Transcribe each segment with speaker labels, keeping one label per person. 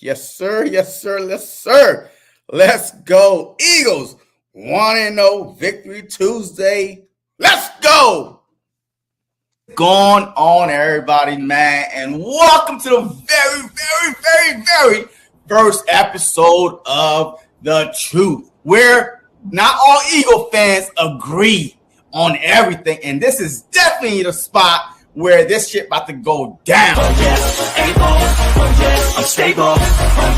Speaker 1: Yes, sir. Yes, sir. Yes, sir. Let's go, Eagles. 1-0 Victory Tuesday. Let's go. Going on, everybody, man, and welcome to the very first episode of The Truth, where not all Eagle fans agree on everything, and this is definitely the spot where this shit about to go down.
Speaker 2: Oh yeah, able, oh yeah, I'm stable, oh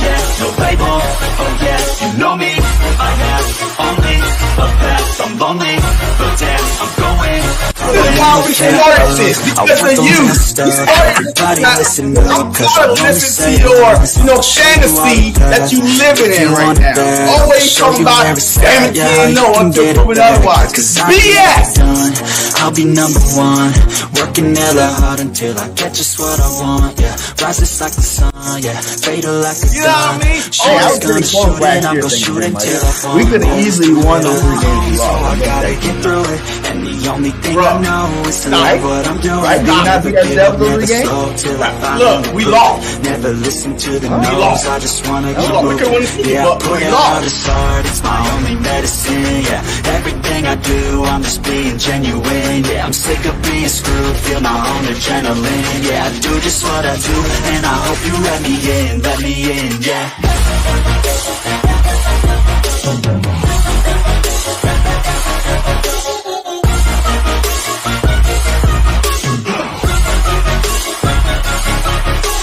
Speaker 2: yeah, no label, oh yeah, you know me, I have only a path, I'm lonely, but damn, I'm going.
Speaker 1: This is why we started this, because of you. We started this. I'm tired of listening to your, fantasy that you living in right now. Always talking about, damn it, you know, until proven otherwise. BS!
Speaker 2: I'll be number one, working hella hard until I get just what I want, yeah. Rises like the sun, yeah. Fatal like a gun.
Speaker 1: You know what I mean?
Speaker 3: Hey, I was pretty close last year, thinking we could have easily won those 3 games we lost.
Speaker 2: I gotta get through it, and the only thing I know is to love what I'm doing.
Speaker 3: Right? Did you not beat ourselves those 3 games?
Speaker 1: Look, we lost.
Speaker 2: Never listen to the
Speaker 1: We
Speaker 2: no's,
Speaker 1: lost.
Speaker 2: I just wanna
Speaker 1: We
Speaker 2: keep
Speaker 1: lost. We could've won the
Speaker 2: moving.
Speaker 1: Super
Speaker 2: Yeah,
Speaker 1: Bowl,
Speaker 2: I
Speaker 1: but
Speaker 2: put
Speaker 1: we
Speaker 2: it
Speaker 1: lost.
Speaker 2: hard, it's hard, it's my only medicine, yeah. Everything I do, I'm just being genuine, yeah. I'm sick of being screwed, feel my own adrenaline, yeah. I do just what I do, and I hope you let me in, yeah.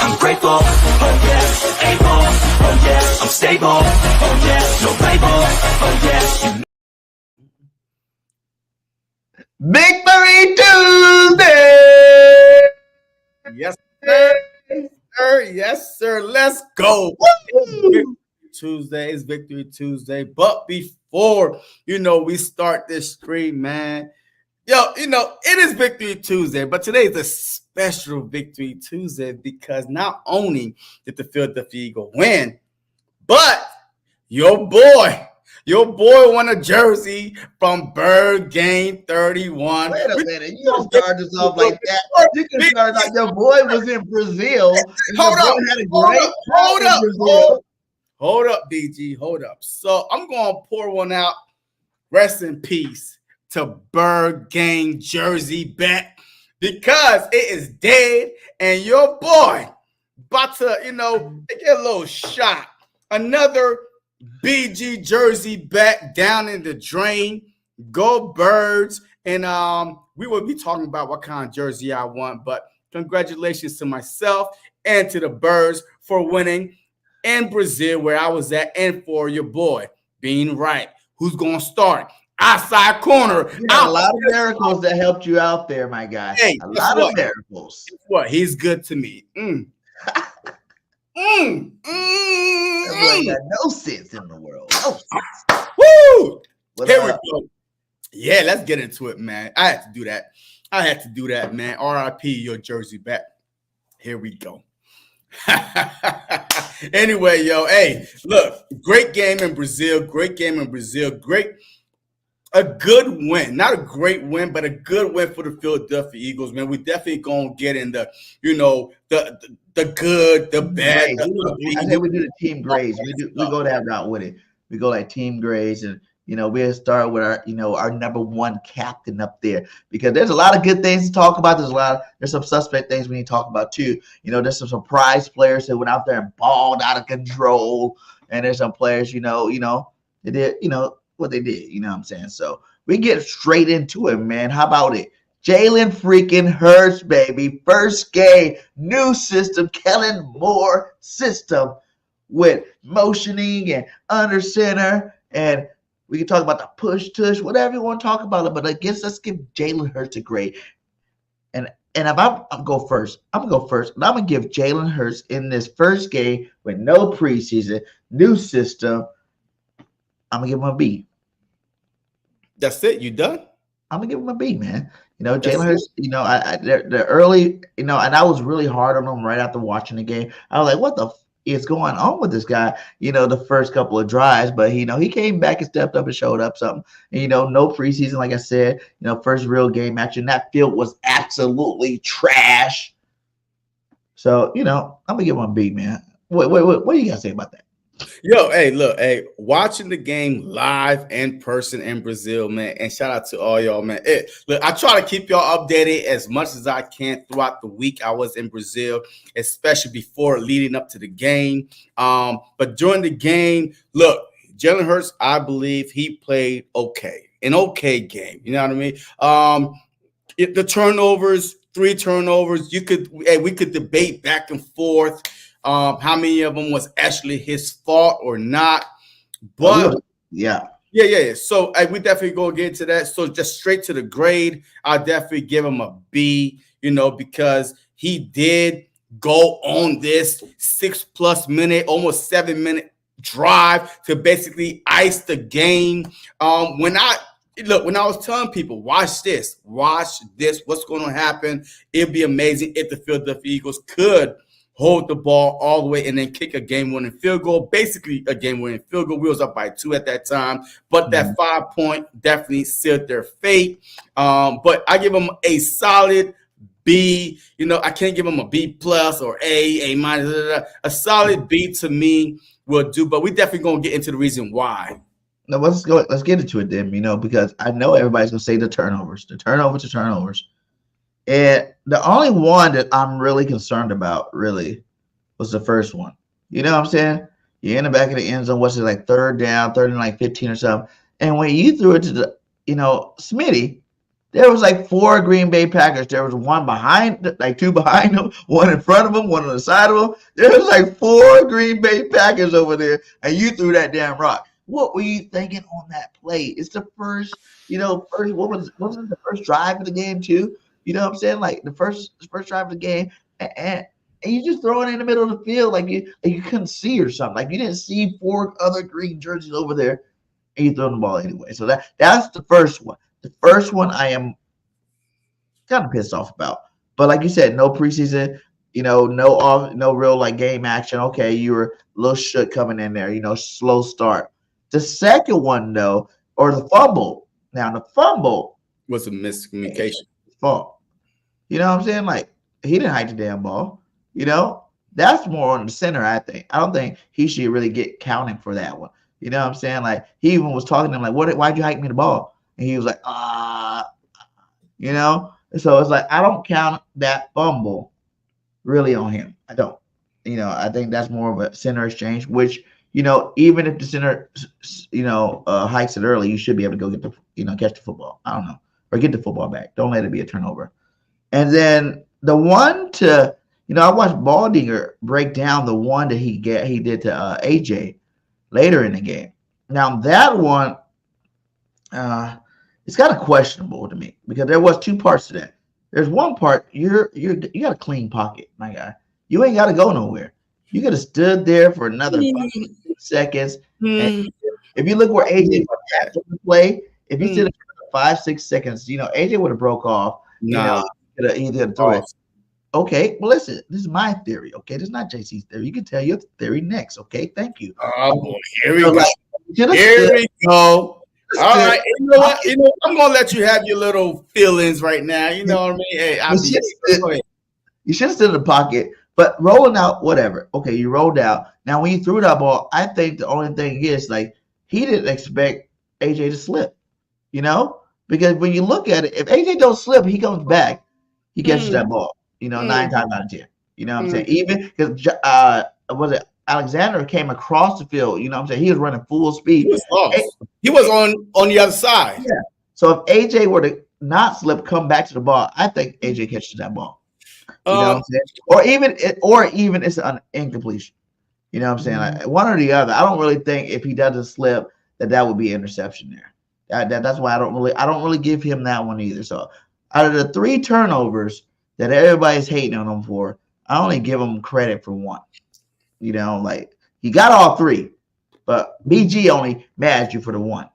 Speaker 2: I'm grateful, oh yeah, able, oh yeah, I'm stable, oh yeah, no label, oh yeah, you
Speaker 3: Victory Tuesday!
Speaker 1: Yes, sir. Yes, sir. Yes, sir. Let's go. Tuesday is Victory Tuesday. But before, we start this stream, man. It is Victory Tuesday, but today is a special Victory Tuesday because not only did the Philadelphia Eagles win, but your boy won a jersey from BIRDGANG 31.
Speaker 3: Wait a minute, you don't start this off like that. You can start like your boy was in Brazil.
Speaker 1: Hold up,
Speaker 3: had a great
Speaker 1: hold
Speaker 3: time
Speaker 1: up,
Speaker 3: in Brazil.
Speaker 1: hold up, BG, hold up. So I'm gonna pour one out. Rest in peace to BIRDGANG jersey bet because it is dead, and your boy about to, get a little shot. Another BG jersey back down in the drain. Go Birds. And we will be talking about what kind of jersey I want, but congratulations to myself and to the Birds for winning in Brazil where I was at, and for your boy being right. Who's gonna start? Outside corner.
Speaker 3: You got a lot of miracles that helped you out there, my guy.
Speaker 1: Hey,
Speaker 3: a lot of miracles.
Speaker 1: Guess what? He's good to me.
Speaker 3: Ain't got no sense in the world. No sense.
Speaker 1: Woo!
Speaker 3: What
Speaker 1: Here we
Speaker 3: up?
Speaker 1: go. Yeah, let's get into it, man. I had to do that, man. RIP your jersey back. Here we go. Anyway, hey, look, great game in Brazil. A good win. Not a great win, but a good win for the Philadelphia Eagles, man. We definitely gonna get in the, the good, the bad.
Speaker 3: I think we do the team grades. We go that route with it. We go like team grades, and we'll start with our our number one captain up there, because there's a lot of good things to talk about. There's some suspect things we need to talk about too. There's some surprise players that went out there and balled out of control, and there's some players they did what they did. You know what I'm saying? So we get straight into it, man. How about it? Jalen freaking Hurts, baby. First game, new system, Kellen Moore system with motioning and under center. And we can talk about the push, tush, whatever you want to talk about it. But I guess let's give Jalen Hurts a grade. And if I'm go first, I'm going to go first. And I'm going to give Jalen Hurts in this first game with no preseason, new system, I'm going to give him a B.
Speaker 1: That's it. You done?
Speaker 3: I'm gonna give him a B, man. Jalen Hurts. The early. And I was really hard on him right after watching the game. I was like, "What the is going on with this guy?" The first couple of drives, but he came back and stepped up and showed up something. And, no preseason, like I said. First real game match, and that field was absolutely trash. So I'm gonna give him a B, man. What do you guys say about that?
Speaker 1: Yo, hey, look, hey, watching the game live in person in Brazil, man, and shout out to all y'all, man. Look, I try to keep y'all updated as much as I can throughout the week I was in Brazil, especially before leading up to the game. But during the game, look, Jalen Hurts, I believe he played an okay game. You know what I mean? The turnovers, 3 turnovers, we could debate back and forth. How many of them was actually his fault or not? But
Speaker 3: yeah.
Speaker 1: So we definitely go get into that. So just straight to the grade, I'll definitely give him a B, because he did go on this 6+ minute, almost 7-minute drive to basically ice the game. When I was telling people, watch this, what's going to happen? It'd be amazing if the Philadelphia Eagles could hold the ball all the way and then kick a game-winning field goal. Basically, a game-winning field goal. We was up by 2 at that time, but that 5-point definitely sealed their fate. But I give them a solid B. I can't give them a B+ or A minus. A solid B to me will do. But we definitely gonna get into the reason why.
Speaker 3: Now let's get into it then. Because I know everybody's gonna say the turnovers. And the only one that I'm really concerned about really was the first one. You know what I'm saying? You're in the back of the end zone. What's it like? 3rd down, 3rd and like 15 or something. And when you threw it to the, Smitty, there was like 4 Green Bay Packers. There was one behind, like 2 behind them, 1 in front of them, 1 on the side of them. There was like 4 Green Bay Packers over there, and you threw that damn rock. What were you thinking on that play? It's the first, wasn't it the first drive of the game too? You know what I'm saying? Like the first drive of the game, and you just throw it in the middle of the field like you couldn't see or something. Like you didn't see 4 other green jerseys over there, and you throw the ball anyway. So that's the first one. The first one I am kind of pissed off about. But like you said, no preseason, no real like game action. Okay, you were a little shook coming in there, slow start. The second one though, or the fumble. Now the fumble
Speaker 1: was a miscommunication.
Speaker 3: Fault. You know what I'm saying? Like he didn't hike the damn ball. That's more on the center, I think. I don't think he should really get counting for that one. You know what I'm saying? Like he even was talking to him like, why'd you hike me the ball? And he was like, So it's like I don't count that fumble really on him. I don't. I think that's more of a center exchange, which, even if the center hikes it early, you should be able to go get the catch the football. I don't know. Or get the football back. Don't let it be a turnover. And then the one to, I watched Baldinger break down the one that he did to AJ later in the game. Now that one, it's kind of questionable to me because there was 2 parts to that. There's one part you got a clean pocket, my guy. You ain't got to go nowhere. You could have stood there for another 5 seconds. And if you look where AJ was at the play, if you stood 5-6 seconds, AJ would have broke off. Either throw it. Okay, well, listen, this is my theory. Okay, this is not JC's theory. You can tell your theory next. Okay, thank you.
Speaker 1: Oh boy, here we go. Here we go. All right, you know what? I'm gonna let you have your little feelings right now. You know what I mean? Hey,
Speaker 3: you should have stood in the pocket, but rolling out, whatever. Okay, you rolled out. Now, when you threw that ball, I think the only thing is like he didn't expect AJ to slip. Because when you look at it, if AJ don't slip, he comes back, he catches that ball. 9 times out of 10. You know what I'm saying? Even because was it Alexander came across the field? You know what I'm saying? He was running full speed.
Speaker 1: He was lost. He was on the other side.
Speaker 3: Yeah. So if AJ were to not slip, come back to the ball, I think AJ catches that ball. You know what I'm saying? Or even it's an incompletion. You know what I'm saying? Like one or the other. I don't really think if he doesn't slip that would be an interception there. That's why I don't really give him that one either. So out of the 3 turnovers that everybody's hating on him for, I only give him credit for 1. Like he got all 3, but BG only mad at you for the 1.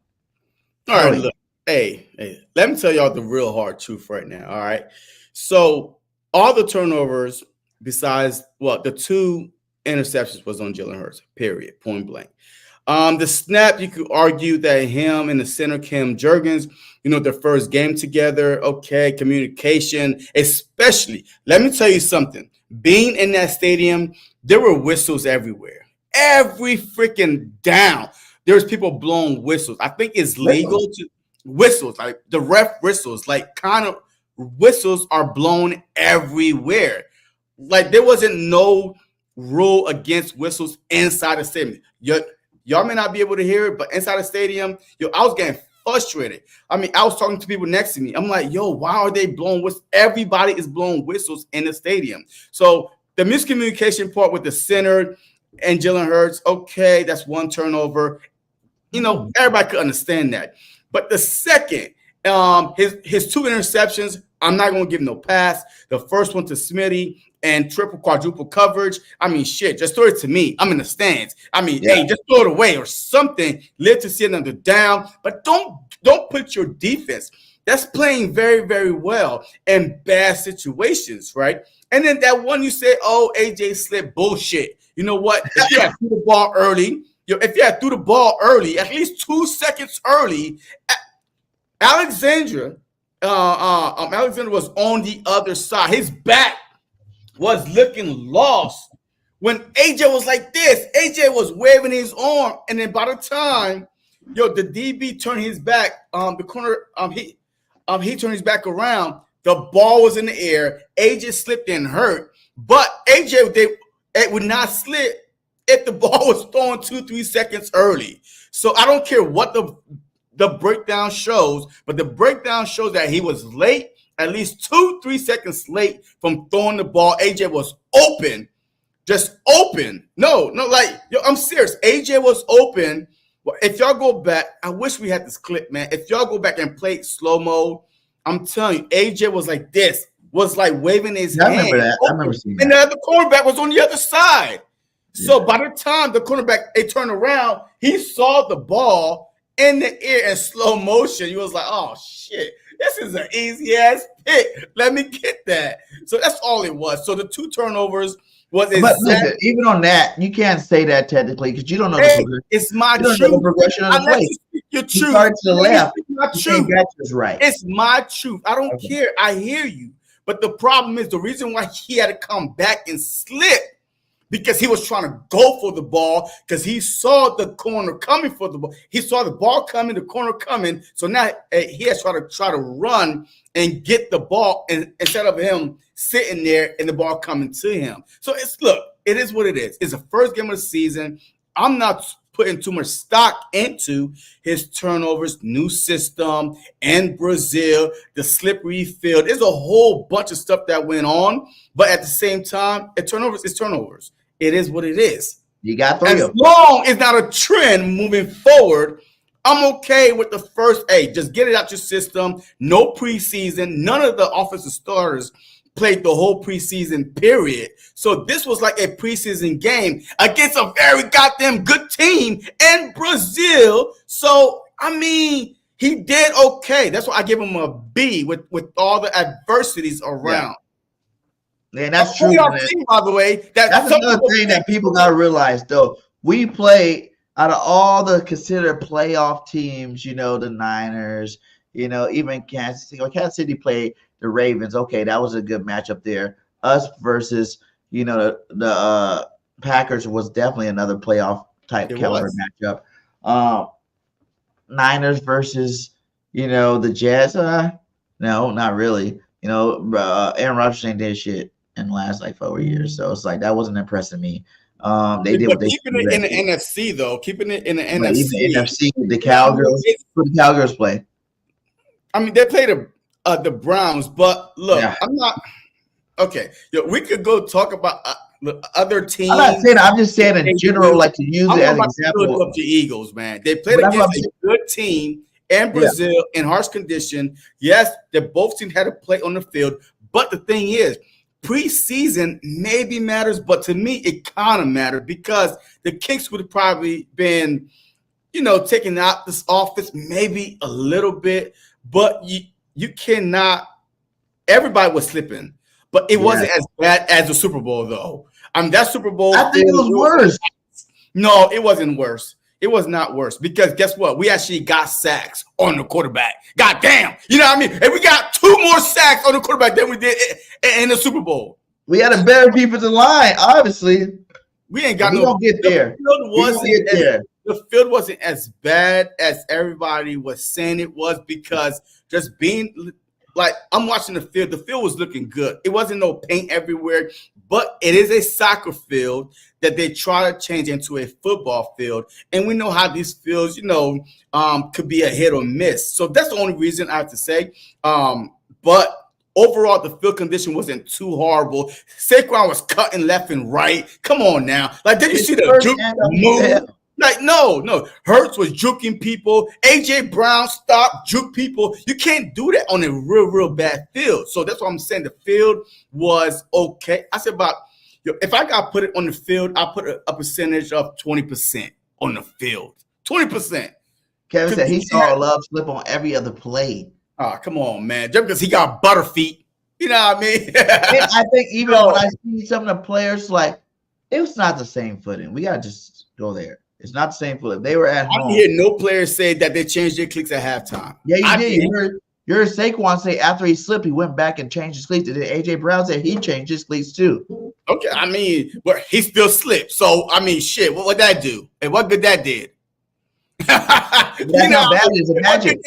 Speaker 1: All right, look, hey, let me tell y'all the real hard truth right now. All right, so all the turnovers besides the 2 interceptions was on Jalen Hurts. Period. Point blank. The snap, you could argue that him and the center, Kim Jurgens, their first game together, okay, communication, especially, let me tell you something. being in that stadium, there were whistles everywhere. Every freaking down, there's people blowing whistles. I think it's legal to whistles, like the ref whistles, like kind of whistles are blown everywhere. Like there wasn't no rule against whistles inside the stadium. Y'all may not be able to hear it, but inside the stadium, I was getting frustrated. I mean, I was talking to people next to me. I'm like, yo, why are they blowing whistles? Everybody is blowing whistles in the stadium. So the miscommunication part with the center and Jalen Hurts, okay, that's one turnover. Everybody could understand that. But the second, his 2 interceptions, I'm not going to give him no pass. The first one to Smitty and triple, quadruple coverage. I mean, shit, just throw it to me. I'm in the stands. I mean, hey, just throw it away or something. Live to see another down. But don't put your defense. That's playing very, very well in bad situations, right? And then that one you say, oh, AJ slipped, bullshit. You know what? If you had threw the ball early, at least 2 seconds early, Alexander was on the other side. His back was looking lost. When AJ was like this, AJ was waving his arm, and then by the time the DB turned his back, the corner, he turned his back around. The ball was in the air. AJ slipped and hurt, but AJ it would not slip if the ball was thrown 2-3 seconds early. So I don't care what the breakdown shows, but the breakdown shows that he was late, at least 2-3 seconds late from throwing the ball. AJ was open, just open. No, like, I'm serious. AJ was open. Well, if y'all go back, I wish we had this clip, man. If y'all go back and play slow-mo, I'm telling you, AJ was like this, was like waving his hand. I remember that. I remember seeing that. And the other cornerback was on the other side. Yeah. So by the time the cornerback, they turned around, he saw the ball in the air in slow motion. He was like, oh, shit, this is an easy-ass pick. Let me get that. So that's all it was. So the 2 turnovers was exactly. But
Speaker 3: listen, even on that, you can't say that technically because you don't know the progression.
Speaker 1: It's my truth. The progression of the play. Your truth.
Speaker 3: You start to the left. My truth. That's right.
Speaker 1: It's my truth. I don't care. I hear you. But the problem is the reason why he had to come back and slip because he was trying to go for the ball because he saw the corner coming for the ball. He saw the ball coming, the corner coming. So now he has to try to run and get the ball instead of him sitting there and the ball coming to him. So it is what it is. It's the first game of the season. I'm not putting too much stock into his turnovers, new system, and Brazil, the slippery field. There's a whole bunch of stuff that went on, but at the same time, turnovers is turnovers. It is what it is.
Speaker 3: You got 3 of them.
Speaker 1: As long as not a trend moving forward, I'm okay with the first. Hey, just get it out your system. No preseason. None of the offensive starters played the whole preseason period. So this was like a preseason game against a very goddamn good team in Brazil. So, I mean, he did okay. That's why I give him a B with all the adversities around.
Speaker 3: Yeah, that's true.
Speaker 1: By the way,
Speaker 3: that's another thing that people got to realize, though. We play out of all the considered playoff teams, the Niners, even Kansas City. Kansas City played the Ravens. Okay, that was a good matchup there. Us versus, the Packers was definitely another playoff type caliber matchup. Niners versus, the Jets. No, not really. Aaron Rodgers ain't did shit in the last 4 years, so it's like that wasn't impressing me. They did what they
Speaker 1: keeping it in the NFC though. Keeping it in the NFC.
Speaker 3: The NFC, the Cowgirls. Who the Cowgirls play?
Speaker 1: I mean, they played the Browns, but look, I'm not okay. We could go talk about other teams.
Speaker 3: I'm not saying. I'm just saying in general, like to use it as an example.
Speaker 1: Up the Eagles, man. They played against a good team in Brazil in harsh condition. Yes, they both teams had to play on the field, but the thing is, preseason maybe matters, but to me, it kind of mattered because the Kings would have probably been, taking out this offense maybe a little bit, but you cannot. Everybody was slipping, but it wasn't as bad as the Super Bowl, though. I mean, that Super Bowl.
Speaker 3: I think it was worse.
Speaker 1: No, it wasn't worse. It was not worse because guess what? We actually got sacks on the quarterback. God damn. You know what I mean? And we got 2 more sacks on the quarterback than we did in the Super Bowl.
Speaker 3: We had a better defensive line, obviously.
Speaker 1: We ain't got
Speaker 3: We
Speaker 1: no.
Speaker 3: don't get there. We don't get there.
Speaker 1: The field wasn't as bad as everybody was saying it was, because just being like, I'm watching the field was looking good. It wasn't no paint everywhere, but it is a soccer field that they try to change into a football field. And we know how these fields, could be a hit or miss. So that's the only reason I have to say. But overall, the field condition wasn't too horrible. Saquon was cutting left and right. Come on now. Like, did you see the juke move? Like, no. Hurts was juking people. A.J. Brown stopped, juke people. You can't do that on a real bad field. So that's what I'm saying. The field was okay. I said if I got to put it on the field, I'll put a percentage of 20% on the field. 20%.
Speaker 3: Kevin said he saw Love slip on every other play.
Speaker 1: Oh, come on, man. Just because he got butter feet. You know what I mean?
Speaker 3: I think even when I see some of the players, like, it was not the same footing. We got to just go there. It's not the same footing. They were at home.
Speaker 1: I didn't hear no players say that they changed their cleats at halftime.
Speaker 3: Yeah, you did. You heard Saquon say after he slipped, he went back and changed his cleats. And then A.J. Brown said he changed his cleats too.
Speaker 1: Okay, I mean, but he still slipped. So, I mean, shit, what would that do? And what good that did?
Speaker 3: That's how bad it is. Imagine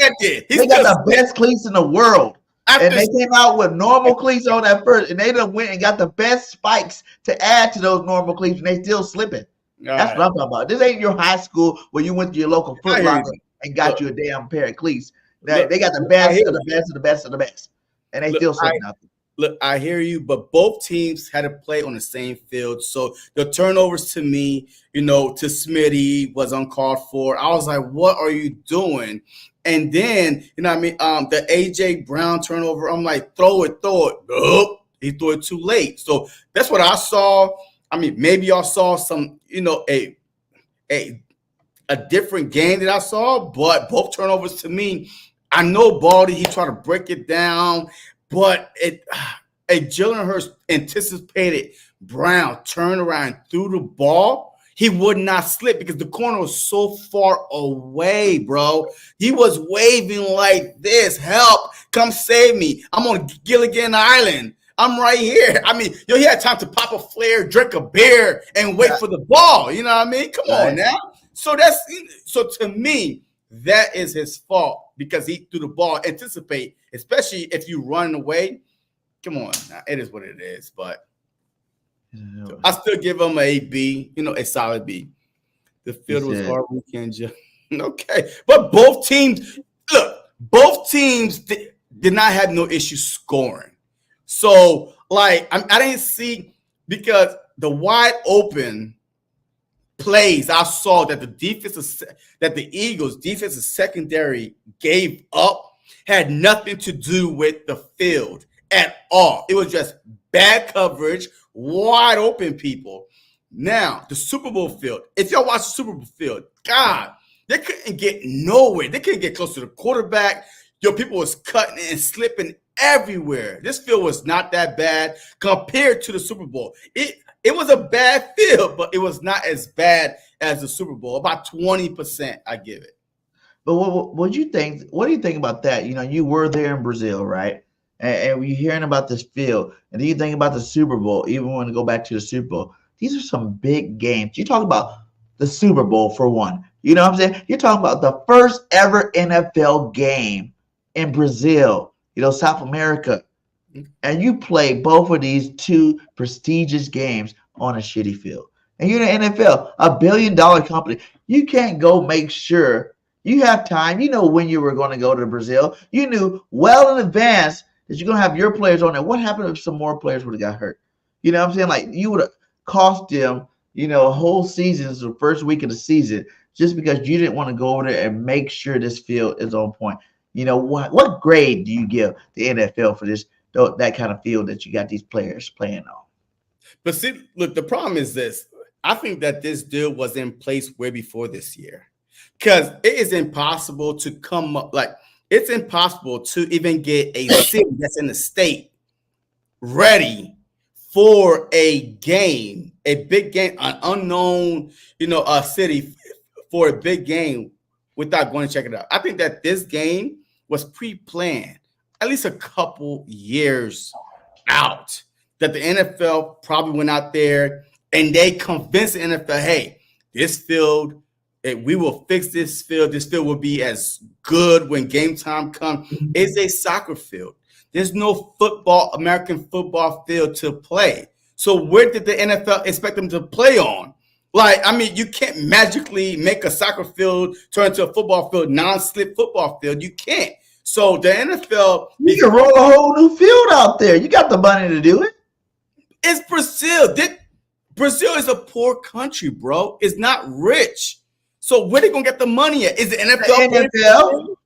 Speaker 3: they got the best cleats in the world. And they came out with normal cleats on that first, and they done went and got the best spikes to add to those normal cleats, and they still slipping. That's what I'm talking about. This ain't your high school where you went to your local Foot Locker and got you a damn pair of cleats. They got the best of the best of the best of the best, and they still slipping out.
Speaker 1: Look, I hear you, but both teams had to play on the same field. So the turnovers to me, to Smitty was uncalled for. I was like, what are you doing? And then, the A.J. Brown turnover, I'm like, throw it. Nope. He threw it too late. So that's what I saw. I mean, maybe y'all saw some, a different game that I saw, but both turnovers to me, I know Baldy, he tried to break it down, but Jalen Hurts anticipated Brown turn around through the ball. He would not slip because the corner was so far away, bro. He was waving like this, help, come save me. I'm on Gilligan Island. I'm right here. I mean, he had time to pop a flare, drink a beer, and wait for the ball. You know what I mean? Come on now. So to me, that is his fault because he threw the ball, anticipate, especially if you run away. Come on, now, it is what it is. But I still give him a B, a solid B. The field was hard weekend. Okay, but both teams did not have no issue scoring. So, I didn't see, because the wide open plays I saw that the Eagles defensive secondary gave up had nothing to do with the field at all. It was just bad coverage, wide open people. Now, the Super Bowl field, if y'all watch the Super Bowl field, God, they couldn't get nowhere. They couldn't get close to the quarterback. People was cutting and slipping everywhere. This field was not that bad compared to the Super Bowl. It was a bad field, but it was not as bad as the Super Bowl. About 20%, I give it.
Speaker 3: But what do you think? What do you think about that? You were there in Brazil, right? And you're hearing about this field, and then you think about the Super Bowl. Even when you go back to the Super Bowl, these are some big games. You talk about the Super Bowl for one. You know what I'm saying? You're talking about the first ever NFL game in Brazil. South America, and you play both of these two prestigious games on a shitty field. And you're in the NFL, $1 billion company. You can't go make sure you have time. You know when you were going to go to Brazil. You knew well in advance that you're going to have your players on there. What happened if some more players would have got hurt? You know what I'm saying? Like, you would have cost them, a whole season, the first week of the season, just because you didn't want to go over there and make sure this field is on point. What grade do you give the NFL for that kind of field that you got these players playing on?
Speaker 1: But see, look, the problem is this. I think that this deal was in place way before this year, because it is impossible to come up, it's impossible to even get a city that's in the state ready for a game, a big game, an unknown, a city for a big game without going to check it out. I think that this game was pre-planned at least a couple years out. that the NFL probably went out there and they convinced the NFL, hey, this field, we will fix this field. This field will be as good when game time comes. It's a soccer field. There's no American football field to play. So where did the NFL expect them to play on? Like, I mean, you can't magically make a soccer field turn into a football field, non-slip football field. You can't. So the NFL,
Speaker 3: you can roll a whole new field out there. You got the money to do it.
Speaker 1: It's Brazil. Brazil is a poor country, bro. It's not rich. So where they gonna get the money at? Is the NFL?
Speaker 3: The NFL?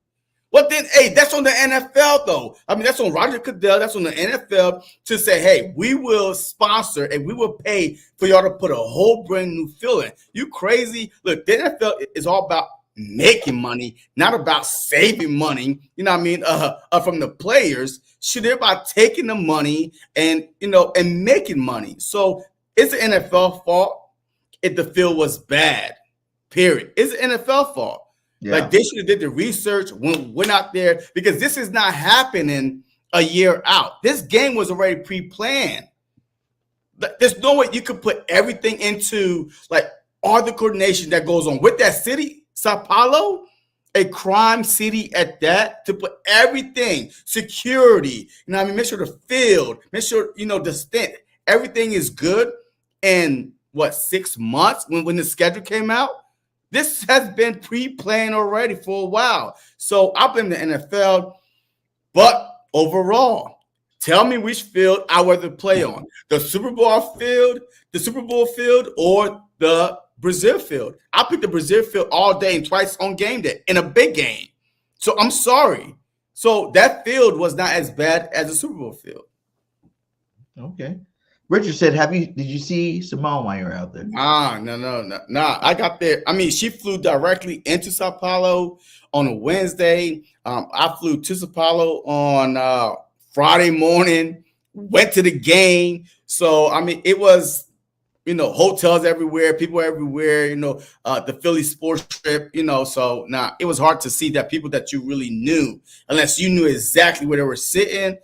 Speaker 1: Well, then, hey, that's on the NFL, though. I mean, that's on Roger Goodell. That's on the NFL to say, hey, we will sponsor and we will pay for y'all to put a whole brand new field in. You crazy? Look, the NFL is all about making money, not about saving money. You know what I mean? From the players. Should they're about taking the money and and making money. So it's the NFL fault if the field was bad. Period. It's the NFL fault. Yeah. Like they should have did the research, went out there, because this is not happening a year out. This game was already pre-planned. There's no way you could put everything into like all the coordination that goes on with that city, Sao Paulo, a crime city at that, to put everything, security, I mean, make sure the field, make sure, the stint, everything is good. And 6 months when the schedule came out? This has been pre-planned already for a while. So I blame the NFL. But overall, tell me which field I would rather play on. The Super Bowl field, or the Brazil field. I pick the Brazil field all day and twice on game day in a big game. So I'm sorry. So that field was not as bad as the Super Bowl field.
Speaker 3: Okay. Richard said, did you see Simone while you were out there?
Speaker 1: No. I got there. I mean, she flew directly into Sao Paulo on a Wednesday. I flew to Sao Paulo on Friday morning, went to the game. So, I mean, it was, hotels everywhere, people everywhere, the Philly sports trip, so it was hard to see that people that you really knew, unless you knew exactly where they were sitting.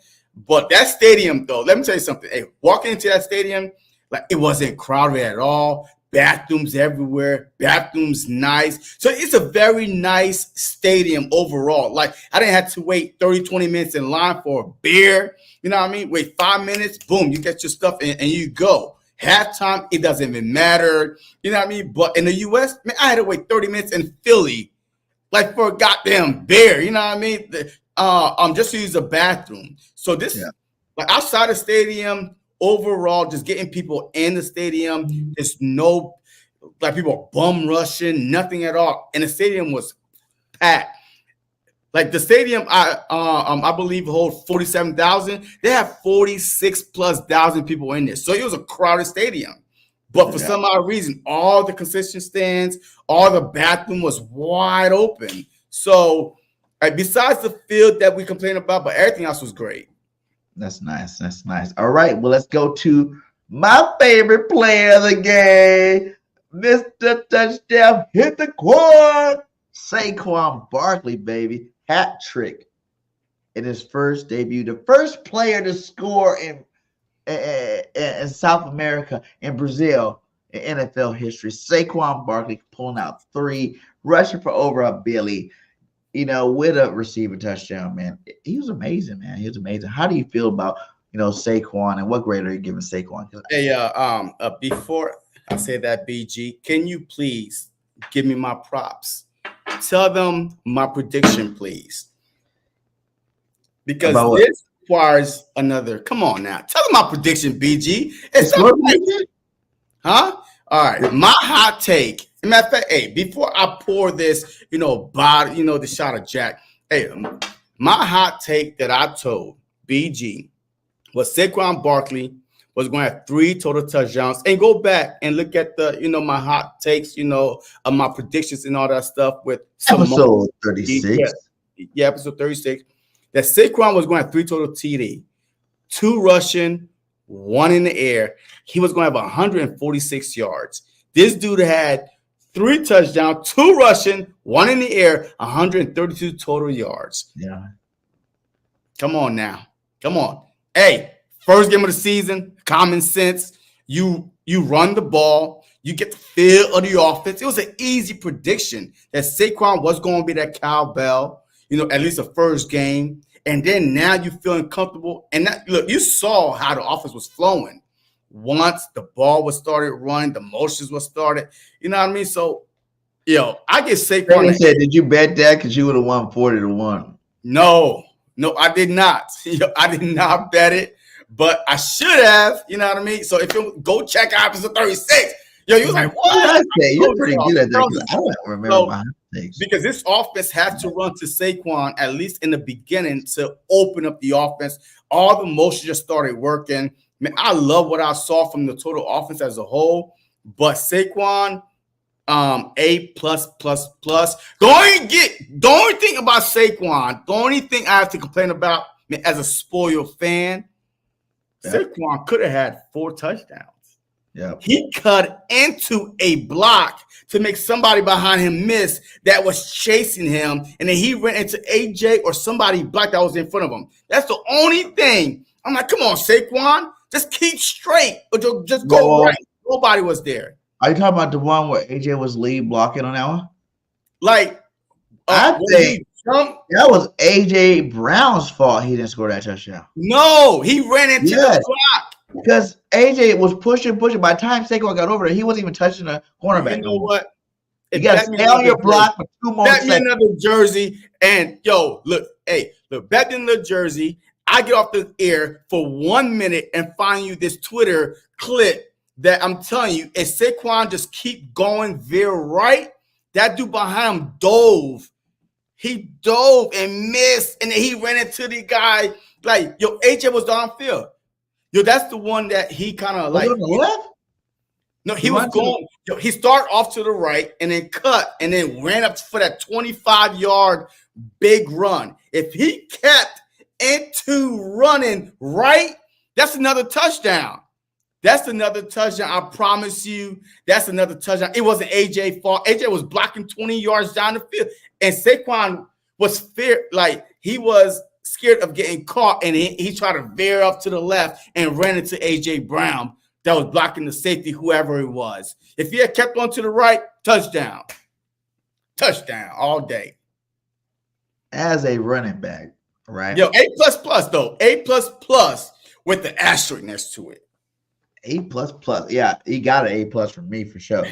Speaker 1: But that stadium, though, let me tell you something. Hey, walking into that stadium, like, it wasn't crowded at all. Bathrooms everywhere. Bathrooms nice. So it's a very nice stadium overall. Like, I didn't have to wait 30, 20 minutes in line for a beer. You know what I mean? Wait 5 minutes, boom, you get your stuff and you go. Halftime, it doesn't even matter. You know what I mean? But in the U.S., man, I had to wait 30 minutes in Philly, like, for a goddamn beer. You know what I mean? Just to use a bathroom. So this, like, outside the stadium, overall, just getting people in the stadium. There's no, like, people bum rushing, nothing at all. And the stadium was packed. Like, the stadium, I believe holds 47,000. They have 46,000+ people in there. So it was a crowded stadium. But for some odd reason, all the concession stands, all the bathroom was wide open. So besides the field that we complain about, but everything else was great.
Speaker 3: That's nice. That's nice. All right. Well, let's go to my favorite player of the game, Mr. Touchdown, hit the quad, Saquon Barkley, baby. Hat trick in his first debut. The first player to score in South America, in Brazil, in NFL history. Saquon Barkley pulling out 3, rushing for over $1 billion. With a receiver touchdown, man. He was amazing, man. He was amazing. How do you feel about, Saquon, and what grade are you giving Saquon?
Speaker 1: Hey, before I say that, BG, can you please give me my props? Tell them my prediction, please. Because this requires another. Come on now. Tell them my prediction, BG. Huh? All right. My hot take. Matter of fact, hey, before I pour this, the shot of Jack, hey, my hot take that I told BG was Saquon Barkley was going to have 3 total touchdowns. And go back and look at the, my hot takes, of my predictions and all that stuff with
Speaker 3: episode 36.
Speaker 1: Yeah, episode 36. That Saquon was going to have 3 total TD, 2 rushing, 1 in the air. He was going to have 146 yards. This dude had 3 touchdowns, 2 rushing, 1 in the air, 132 total yards.
Speaker 3: Yeah.
Speaker 1: Come on now. Come on. Hey, first game of the season, common sense. You run the ball. You get the feel of the offense. It was an easy prediction that Saquon was going to be that cowbell, at least the first game. And then now you're feeling comfortable. And look, you saw how the offense was flowing. Once the ball was started running, the motions was started. You know what I mean? So, I get Saquon.
Speaker 3: Said, did you bet that? Because you would have won 40-1.
Speaker 1: No, I did not. I did not bet it, but I should have. You know what I mean? So if you go check out episode 36, you was like, what?
Speaker 3: You're pretty good at that. I don't remember my mistakes.
Speaker 1: Because this offense has to run to Saquon, at least in the beginning, to open up the offense. All the motion just started working. Man, I love what I saw from the total offense as a whole, but Saquon, A+++. The only thing about Saquon, the only thing I have to complain about as a spoiled fan, Saquon could have had 4 touchdowns.
Speaker 3: Yeah,
Speaker 1: he cut into a block to make somebody behind him miss that was chasing him, and then he ran into AJ or somebody blocked that was in front of him. That's the only thing. I'm like, come on, Saquon, just keep straight or just go right. Nobody was there.
Speaker 3: Are you talking about the one where AJ was lead blocking on that one?
Speaker 1: Like,
Speaker 3: I think that was AJ Brown's fault. He didn't score that touchdown.
Speaker 1: No, he ran into the block.
Speaker 3: Because AJ was pushing. By the time Saquon got over there, he wasn't even touching the cornerback.
Speaker 1: You know what?
Speaker 3: You got to stay on your block for 2 more seconds.
Speaker 1: Bet me another jersey. And, bet me another jersey. I get off the air for 1 minute and find you this Twitter clip that I'm telling you, if Saquon just keep going there right, that dude behind him dove. He dove and missed, and then he ran into the guy. Like, AJ was downfield. That's the one that he kind of like.
Speaker 3: On the left?
Speaker 1: No, he was going. He started off to the right and then cut and then ran up for that 25-yard big run. If he kept into running right, that's another touchdown. That's another touchdown. I promise you. That's another touchdown. It wasn't AJ's fault. AJ was blocking 20 yards down the field, and Saquon was he was scared of getting caught, and he tried to veer up to the left and ran into AJ Brown that was blocking the safety, whoever it was. If he had kept on to the right, touchdown all day.
Speaker 3: As a running back, right?
Speaker 1: A++ though, A++ with the asterisk next to it.
Speaker 3: A++, yeah, he got an A+ from me for sure.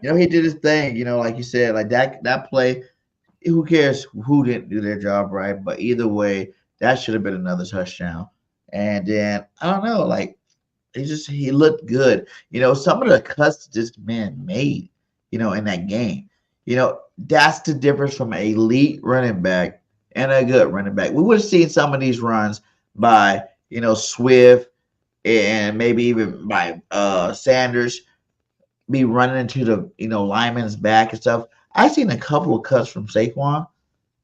Speaker 3: He did his thing. Like you said, like that play. Who cares who didn't do their job right? But either way, that should have been another touchdown. And then I don't know, like he looked good. Some of the cuts this man made, in that game. That's the difference from an elite running back and a good running back. We would have seen some of these runs by Swift and maybe even by Sanders be running into the lineman's back and stuff. I've seen a couple of cuts from Saquon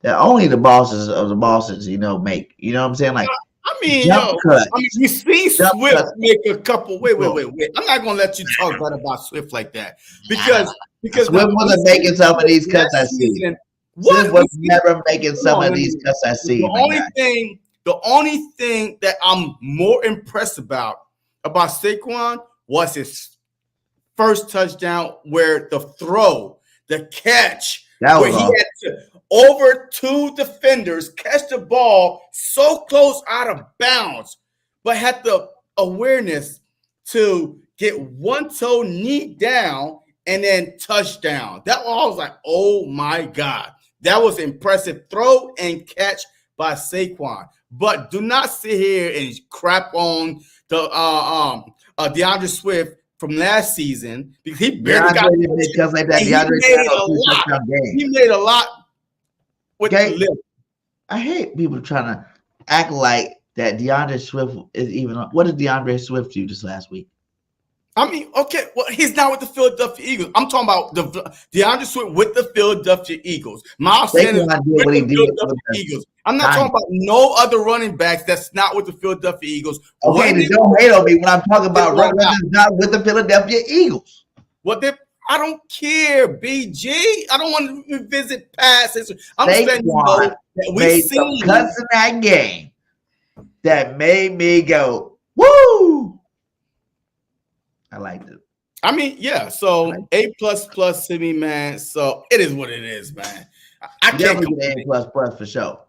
Speaker 3: that only the bosses of the bosses, make. You know what I'm saying? Like,
Speaker 1: we see Swift make a couple. Wait. I'm not gonna let you talk about Swift like that because
Speaker 3: Swift wasn't making some of these cuts I see. Swift was never making some of these cuts I see.
Speaker 1: The only thing that I'm more impressed about Saquon was his first touchdown, where the catch, where he had to over 2 defenders catch the ball so close out of bounds, but had the awareness to get one toe knee down and then touchdown. That was, I was like, oh my God. That was impressive throw and catch by Saquon. But do not sit here and crap on the DeAndre Swift from last season, because he barely got
Speaker 3: because like that.
Speaker 1: He made a lot with the lip.
Speaker 3: I hate people trying to act like that DeAndre Swift is even. What did DeAndre Swift do this last week?
Speaker 1: I mean, okay, well, he's not with the Philadelphia Eagles. I'm talking about the DeAndre Swift with the Philadelphia Eagles. Miles Sanders with the Philadelphia Eagles. I'm not talking about no other running backs that's not with the Philadelphia Eagles.
Speaker 3: Okay, don't hate on me when I'm talking about running backs not with the Philadelphia Eagles.
Speaker 1: I don't care, BG. I don't want to revisit past. I'm just letting you know that we seen
Speaker 3: cuts in that game that made me go, woo! I liked it.
Speaker 1: I mean, yeah. So A plus to me, man. So it is what it is, man. I can't
Speaker 3: definitely get A++ for sure.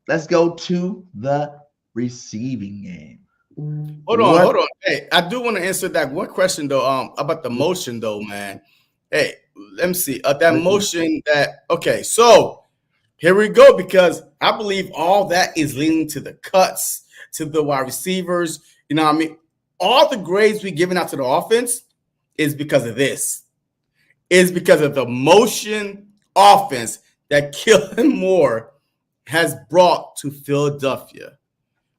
Speaker 3: Let's go to the receiving game.
Speaker 1: Hold on. Hey, I do want to answer that one question though. About the motion though, man. Hey, let me see. That motion that okay, so here we go, because I believe all that is leading to the cuts, to the wide receivers. You know what I mean? All the grades we giving out to the offense is because of this. Is because of the motion offense that Kellen Moore has brought to Philadelphia.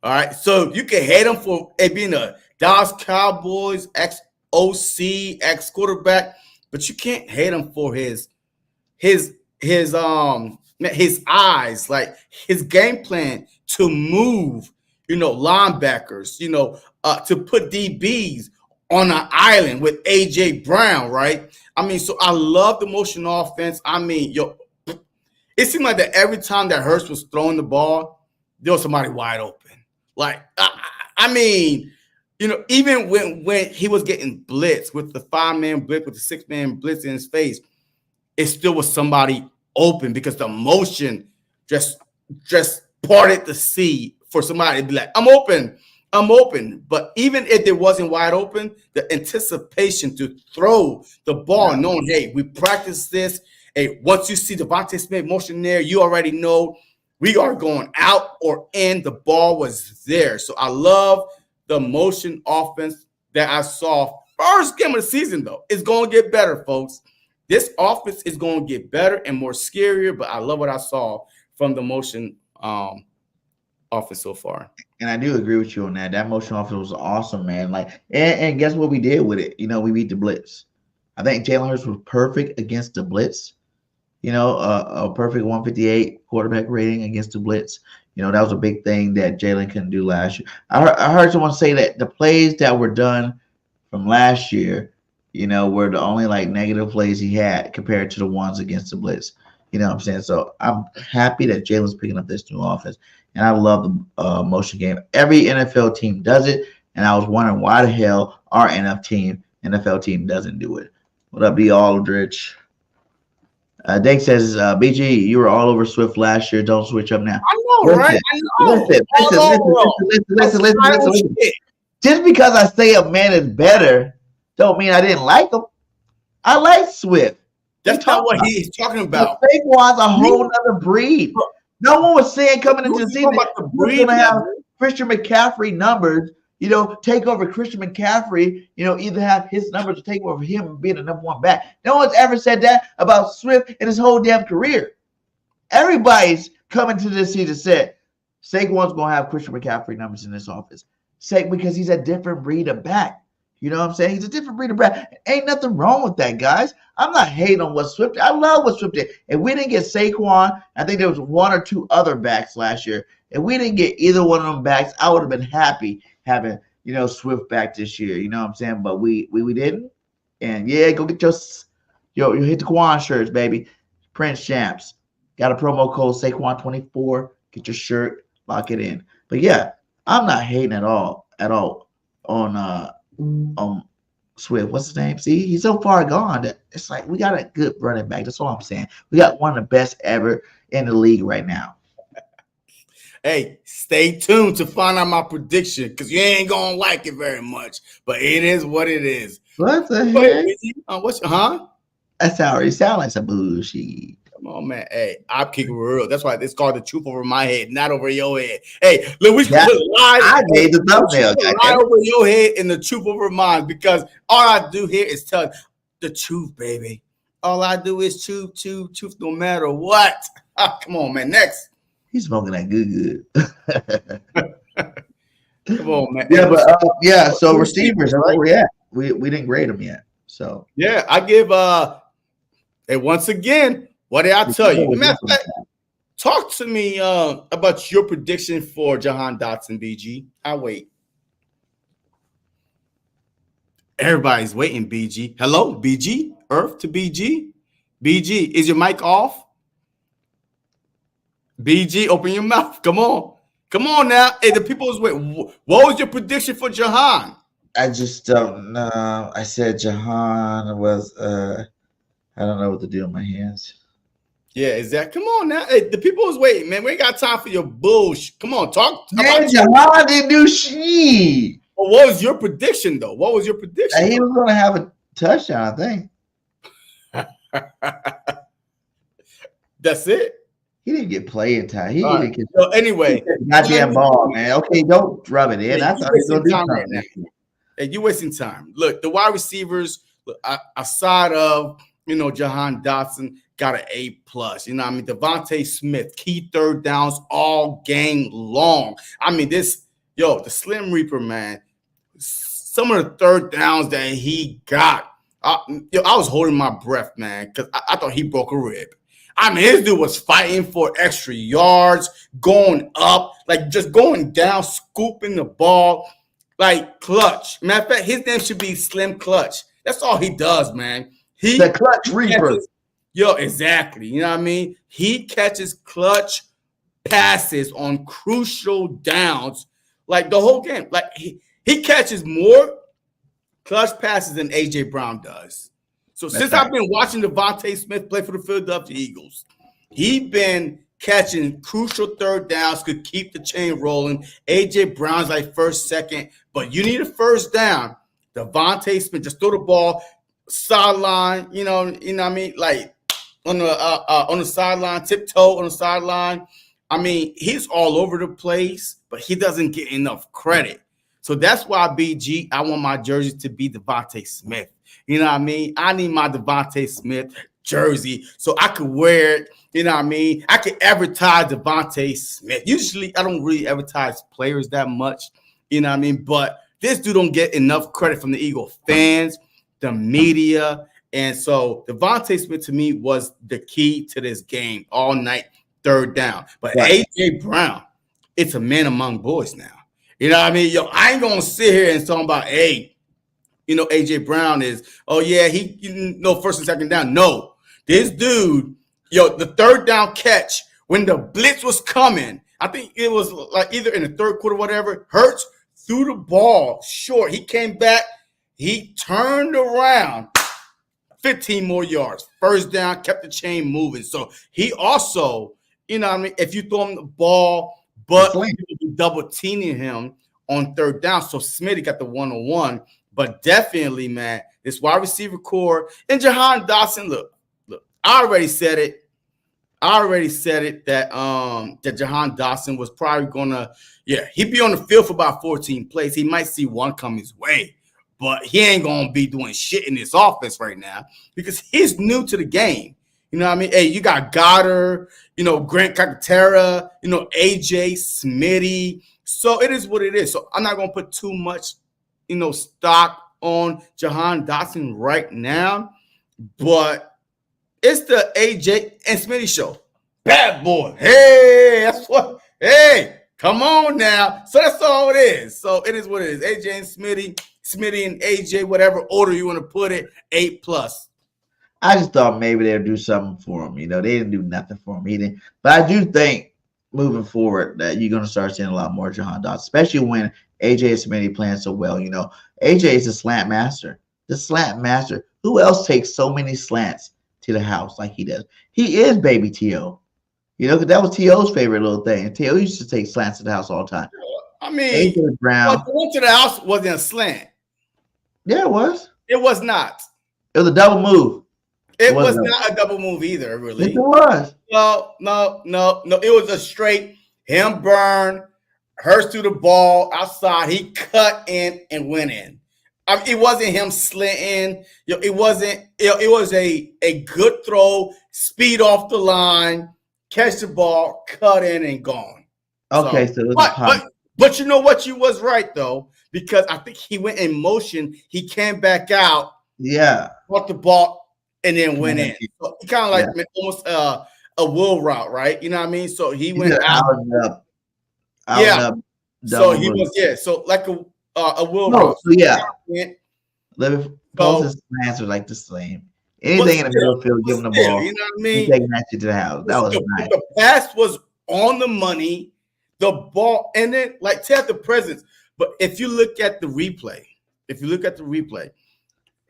Speaker 1: All right. So you can hate him for being a Dallas Cowboys ex-OC, ex-quarterback, but you can't hate him for his eyes, like his game plan to move, linebackers, to put DBs on an island with AJ Brown, right? I mean, so I love the motion offense. I mean, it seemed like that every time that Hurts was throwing the ball, there was somebody wide open. Like, I mean, even when he was getting blitzed with the 5-man blitz, with the 6-man blitz in his face, it still was somebody open because the motion just parted the sea for somebody to be like, I'm open. But even if it wasn't wide open, the anticipation to throw the ball, knowing, hey, we practiced this. Hey, once you see Devontae Smith motion there, you already know we are going out or in. The ball was there. So I love the motion offense that I saw first game of the season, though. It's going to get better, folks. This offense is going to get better and more scarier, but I love what I saw from the motion offense so far.
Speaker 3: And I do agree with you on that. That motion offense was awesome, man. Like, and guess what we did with it? We beat the blitz. I think Jalen Hurts was perfect against the blitz. A perfect 158 quarterback rating against the blitz. That was a big thing that Jalen couldn't do last year. I heard someone say that the plays that were done from last year, were the only like negative plays he had compared to the ones against the blitz. You know what I'm saying? So I'm happy that Jalen's picking up this new offense. And I love the motion game. Every NFL team does it. And I was wondering why the hell our NFL team doesn't do it. What up, D. Aldrich? Dake says, BG, you were all over Swift last year. Don't switch up now.
Speaker 1: I know, right? I know.
Speaker 3: Listen. Just because I say a man is better, don't mean I didn't like him. I like Swift.
Speaker 1: That's not what he's talking about.
Speaker 3: The Saquon's a whole other breed. No one was saying coming into the season we're going to have Christian McCaffrey numbers, take over Christian McCaffrey, either have his numbers or take over him being the number one back. No one's ever said that about Swift in his whole damn career. Everybody's coming to this season said Saquon's going to have Christian McCaffrey numbers in this office. Because he's a different breed of back. You know what I'm saying? He's a different breed of back. Ain't nothing wrong with that, guys. I'm not hating on what Swift did. I love what Swift did. If we didn't get Saquon, I think there was one or two other backs last year. If we didn't get either one of them backs, I would have been happy having, Swift back this year. You know what I'm saying? But we didn't. And yeah, go get you hit the Quan shirts, baby. Prince Champs. Got a promo code Saquon24. Get your shirt, lock it in. But yeah, I'm not hating at all on Swift. What's his name? See, he's so far gone that it's like we got a good running back. That's all I'm saying. We got one of the best ever in the league right now.
Speaker 1: Hey, stay tuned to find out my prediction because you ain't gonna like it very much, but it is what it is.
Speaker 3: What the heck? That's how it sounds like some bullshit.
Speaker 1: Come on, man. Hey, I'm kicking real. That's why it's called the truth over my head, not over your head. Hey, look, we should put lies.
Speaker 3: I made the thumbnail.
Speaker 1: Lie over your head and the truth over mine, because all I do here is tell the truth, baby. All I do is truth, no matter what. Come on, man. Next.
Speaker 3: He's smoking that good.
Speaker 1: Come on, man.
Speaker 3: Yeah, but so receivers, where we at? We didn't grade them yet. So
Speaker 1: yeah, I give hey, once again. What did I tell you? Talk to me about your prediction for Jahan Dotson, BG. I'll wait. Everybody's waiting, BG. Hello, BG. Earth to BG. BG, is your mic off? BG, open your mouth. Come on. Come on now. Hey, the people is waiting. What was your prediction for Jahan?
Speaker 3: I just don't know. I said Jahan was I don't know what to do with my hands.
Speaker 1: Yeah, exactly. Come on now. Hey, the people is waiting, man. We ain't got time for your bullshit. Come on, talk
Speaker 3: Man,
Speaker 1: about
Speaker 3: Jahan didn't do shit.
Speaker 1: Well, what was your prediction, though? What was your prediction?
Speaker 3: He was gonna have a touchdown, I think.
Speaker 1: That's it.
Speaker 3: He didn't get playing time. He
Speaker 1: All
Speaker 3: didn't
Speaker 1: right.
Speaker 3: get
Speaker 1: So anyway,
Speaker 3: goddamn ball, man. Okay, don't rub it in.
Speaker 1: Yeah,
Speaker 3: I
Speaker 1: you
Speaker 3: thought he was
Speaker 1: wasting
Speaker 3: gonna do
Speaker 1: time right
Speaker 3: something.
Speaker 1: now. Hey, you wasting time. Look, the wide receivers, aside of Jahan Dotson, got an A+. You know what I mean? Devontae Smith, key third downs all game long. I mean, the Slim Reaper, man. Some of the third downs that he got, I was holding my breath, man, because I thought he broke a rib. I mean, his dude was fighting for extra yards, going up, like just going down, scooping the ball, like clutch. Matter of fact, his name should be Slim Clutch. That's all he does, man.
Speaker 3: The clutch reaper.
Speaker 1: Exactly. You know what I mean? He catches clutch passes on crucial downs, like the whole game. Like he catches more clutch passes than AJ Brown does. So since I've been watching Devontae Smith play for the Philadelphia Eagles, he's been catching crucial third downs, could keep the chain rolling. AJ Brown's like first, second, but you need a first down. Devontae Smith, just throw the ball, sideline, you know what I mean? Like on the sideline, tiptoe on the sideline. I mean, he's all over the place, but he doesn't get enough credit. So that's why, BG, I want my jersey to be Devontae Smith. You know what I mean? I need my Devontae Smith jersey so I could wear it. You know what I mean? I could advertise Devontae Smith. Usually, I don't really advertise players that much. You know what I mean? But this dude don't get enough credit from the Eagle fans, the media. And so Devontae Smith, to me, was the key to this game all night, third down. But AJ Brown, it's a man among boys now. You know what I mean? I ain't going to sit here and talk about, hey, AJ Brown is, he first and second down. No, this dude, the third down catch when the blitz was coming, I think it was like either in the third quarter, whatever, Hurts threw the ball short. He came back, he turned around, 15 more yards, first down, kept the chain moving. So he also, if you throw him the ball, but you be double teaming him on third down. So Smitty got the one-on-one. But definitely, man, this wide receiver core and Jahan Dotson. Look, I already said it that Jahan Dotson was probably gonna, he'd be on the field for about 14 plays. He might see one come his way, but he ain't gonna be doing shit in this offense right now because he's new to the game. You know what I mean? Hey, you got Goddard, Grant Calcaterra, AJ, Smitty. So it is what it is. So I'm not gonna put too much stock on Jahan Dotson right now, but it's the AJ and Smitty show. Bad boy. Hey, come on now. So that's all it is. So it is what it is. AJ and Smitty and AJ, whatever order you want to put it, A+.
Speaker 3: I just thought maybe they'd do something for him. They didn't do nothing for him either. But I do think moving forward that you're going to start seeing a lot more Jahan Dotson, especially when AJ and Smitty playing so well. AJ is a slant master. The slant master. Who else takes so many slants to the house like he does? He is baby T.O. Because that was T.O.'s favorite little thing. And T.O. used to take slants to the house all the time.
Speaker 1: I mean,
Speaker 3: AJ Brown.
Speaker 1: The one to the house wasn't a slant.
Speaker 3: Yeah, it was.
Speaker 1: It was not.
Speaker 3: It was a double move.
Speaker 1: It was not a double move either, really.
Speaker 3: Yes, it was.
Speaker 1: No. It was a straight him burn, Hurts through the ball outside. He cut in and went in. I mean, it wasn't him slinting. It wasn't. It was a good throw, speed off the line, catch the ball, cut in and gone.
Speaker 3: Okay,
Speaker 1: but you know what? You was right though, because I think he went in motion. He came back out.
Speaker 3: Yeah.
Speaker 1: Caught the ball and then went in. So he kind of like almost a wheel route, right? You know what I mean? So he went out.
Speaker 3: Up.
Speaker 1: So he was So like a wheel route.
Speaker 3: So yeah. Both his plans were like the same. Anything in the middle field, give him the ball.
Speaker 1: You know what I mean?
Speaker 3: Taking that shit to the house. That was nice.
Speaker 1: The pass was on the money. The ball, and then like tell the presence. But if you look at the replay, if you look at the replay,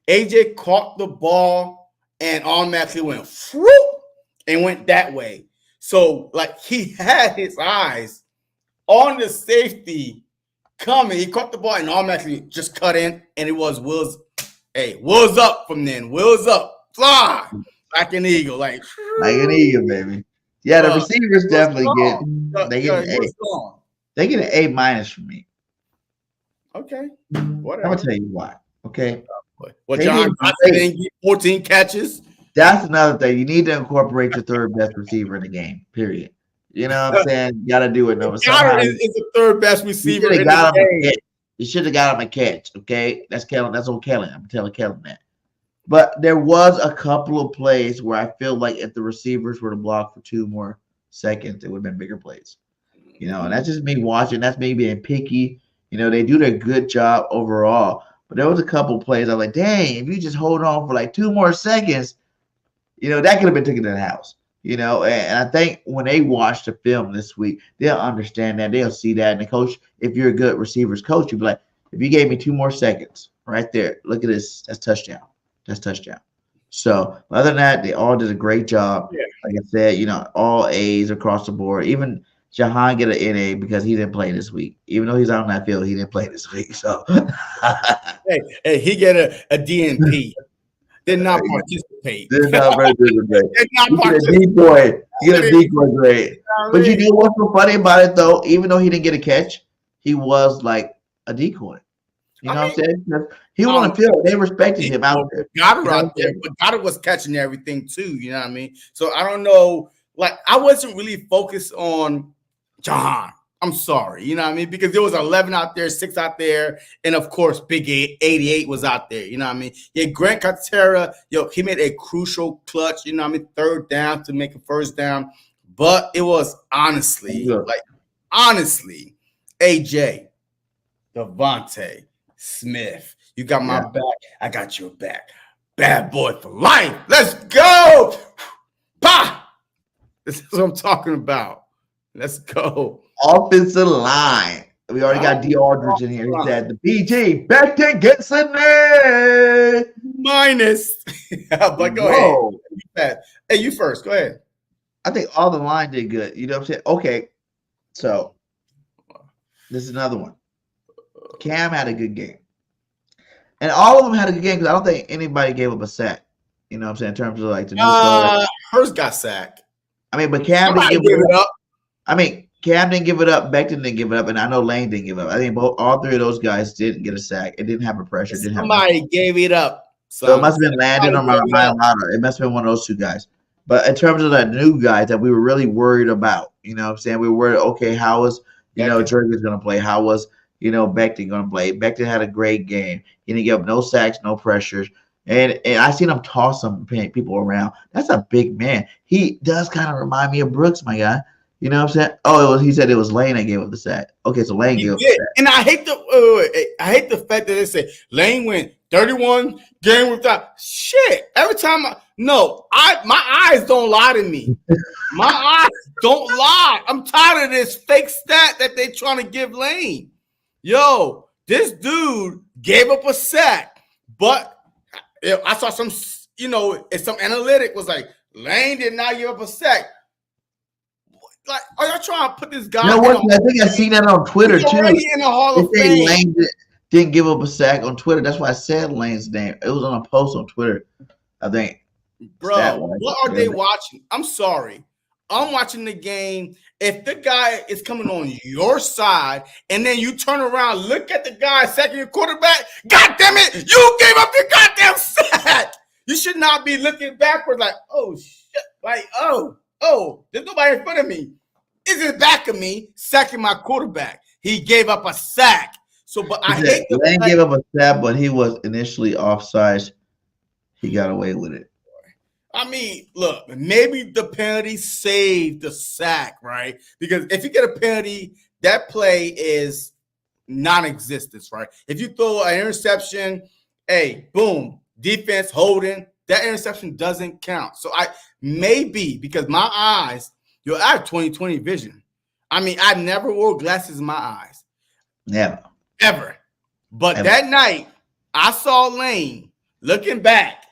Speaker 1: AJ caught the ball and automatically went whoop, and went that way. So, like, he had his eyes on the safety coming. He caught the ball and automatically just cut in, and it was Will's. Hey, Will's up from then. Will's up. Fly like an eagle. Like
Speaker 3: an eagle, baby. Yeah, the receivers definitely get an A. They get an A- from me.
Speaker 1: Okay. Whatever.
Speaker 3: I'm gonna tell you why. Okay.
Speaker 1: Well, John didn't get 14 catches.
Speaker 3: That's another thing. You need to incorporate your third best receiver in the game. Period. You know what I'm saying? You got to do it.
Speaker 1: Goddard is the third best receiver in the game.
Speaker 3: You should have got him a catch. Okay, that's Kellen. That's old Kellen. I'm telling Kellen that. But there was a couple of plays where I feel like if the receivers were to block for 2 more seconds, it would have been bigger plays. You know, and that's just me watching. That's me being picky. You know, they do their good job overall. But there was a couple of plays I was like, dang, if you just hold on for like 2 more seconds, you know, that could have been taken to the house. You know, and I think when they watch the film this week, they'll understand that. They'll see that. And the coach, if you're a good receivers coach, you'll be like, if you gave me 2 more seconds right there, look at this. That's touchdown. That's touchdown. So other than that, they all did a great job. Yeah. Like I said, you know, all A's across the board. Even Jahan get an NA because he didn't play this week. Even though he's out on that field, he didn't play this week. So
Speaker 1: hey, he get a DNP. Did not participate.
Speaker 3: Did not participate. Did not participate. He get a decoy grade. But you know what's so funny about it though? Even though he didn't get a catch, he was like a decoy. You know what I'm saying? He was on the field. They respected him out there.
Speaker 1: Goddard out there, but Goddard was catching everything too. You know what I mean? So I don't know. Like I wasn't really focused on Jahan. I'm sorry, you know what I mean? Because there was 11 out there, 6 out there, and of course, Big 88 was out there, you know what I mean? Yeah, Grant Katera, he made a crucial clutch, you know what I mean? 3rd down to make a 1st down, but it was honestly, AJ, Devontae Smith, you got my back, I got your back. Bad boy for life. Let's go. Bah! This is what I'm talking about. Let's go.
Speaker 3: Offensive line. We already got D. Aldridge in here. He said the BG Becton gets in there.
Speaker 1: Minus. But go ahead. Hey, you first. Go ahead.
Speaker 3: I think all the line did good. You know what I'm saying? Okay. So this is another one. Cam had a good game. And all of them had a good game because I don't think anybody gave up a sack. You know what I'm saying? In terms of like the new
Speaker 1: Hurst got sacked.
Speaker 3: I mean, but Cam didn't give it up. I mean, Cam didn't give it up. Becton didn't give it up, and I know Lane didn't give it up. I think all 3 of those guys didn't get a sack. It didn't have a pressure.
Speaker 1: Somebody gave it up.
Speaker 3: So it must have been Landon or Mailata. It must have been one of those 2 guys. But in terms of the new guys that we were really worried about, you know what I'm saying? We were worried, okay, how was, Jurgens going to play? How was, Becton going to play? Becton had a great game. He didn't give up no sacks, no pressures. And I seen him toss some people around. That's a big man. He does kind of remind me of Brooks, my guy. You know what I'm saying? Oh, he said it was Lane that gave up the sack. Okay, so Lane gave up the sack.
Speaker 1: And I hate the fact that they say Lane went 31 game without shit. Every time my eyes don't lie to me. My eyes don't lie. I'm tired of this fake stat that they trying to give Lane. Yo, this dude gave up a sack, but I saw some, some analytic was like Lane did not give up a sack. Like, are y'all trying to put this guy?
Speaker 3: I think I seen that on Twitter too.
Speaker 1: In the Hall of Fame.
Speaker 3: Lane didn't give up a sack on Twitter. That's why I said Lane's name. It was on a post on Twitter, I think.
Speaker 1: Bro, what are they watching? I'm sorry. I'm watching the game. If the guy is coming on your side and then you turn around, look at the guy, second quarterback, God damn it, you gave up your goddamn sack. You should not be looking backwards like, oh, shit. Like, oh, there's nobody in front of me. Is in back of me, sacking my quarterback. He gave up a sack. So, but I hate the
Speaker 3: Lane gave up a sack, but he was initially offside. He got away with it.
Speaker 1: I mean, look, maybe the penalty saved the sack, right? Because if you get a penalty, that play is non-existent, right? If you throw an interception, hey, boom, defense holding, that interception doesn't count. So maybe because my eyes, I have 20/20 vision. I mean, I never wore glasses in my eyes.
Speaker 3: Never.
Speaker 1: Ever. But that night, I saw Lane looking back,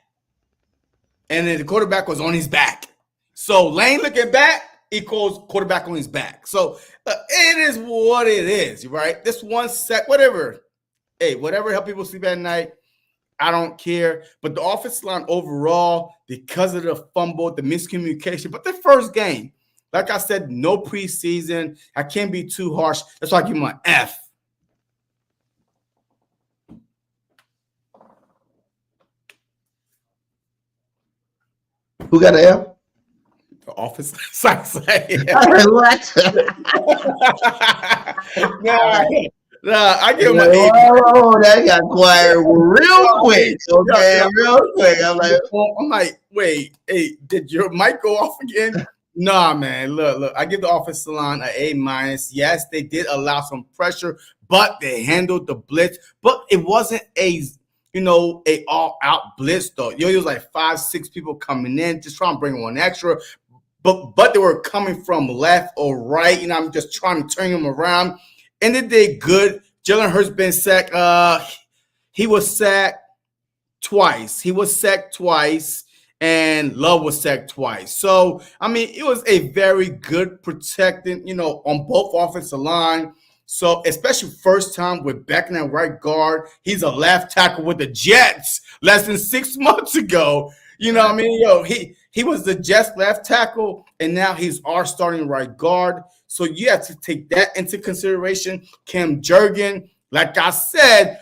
Speaker 1: and then the quarterback was on his back. So Lane looking back equals quarterback on his back. So it is what it is, right? This 1 sec, whatever. Hey, whatever help people sleep at night, I don't care. But the offensive line overall, because of the fumble, the miscommunication, but the first game, like I said, no preseason. I can't be too harsh. That's why I give him an F.
Speaker 3: Who got an F?
Speaker 1: The offensive side.
Speaker 3: What?
Speaker 1: Nah, I give him an A.
Speaker 3: Oh, that got quiet real quick. Okay, real quick.
Speaker 1: I'm like, wait, hey, did your mic go off again? Nah, man. Look. I give the offensive line an A-. Yes, they did allow some pressure, but they handled the blitz. But it wasn't a all-out blitz though. It was like 5-6 people coming in, just trying to bring one extra. But they were coming from left or right. I'm just trying to turn them around. And they did good. Jalen Hurts been sacked. He was sacked twice. And Love was sacked twice. So, it was a very good protecting, on both offensive line. So, especially first time with Beckham at right guard. He's a left tackle with the Jets less than 6 months ago. He was the Jets left tackle, and now he's our starting right guard. So you have to take that into consideration. Cam Jurgen, like I said,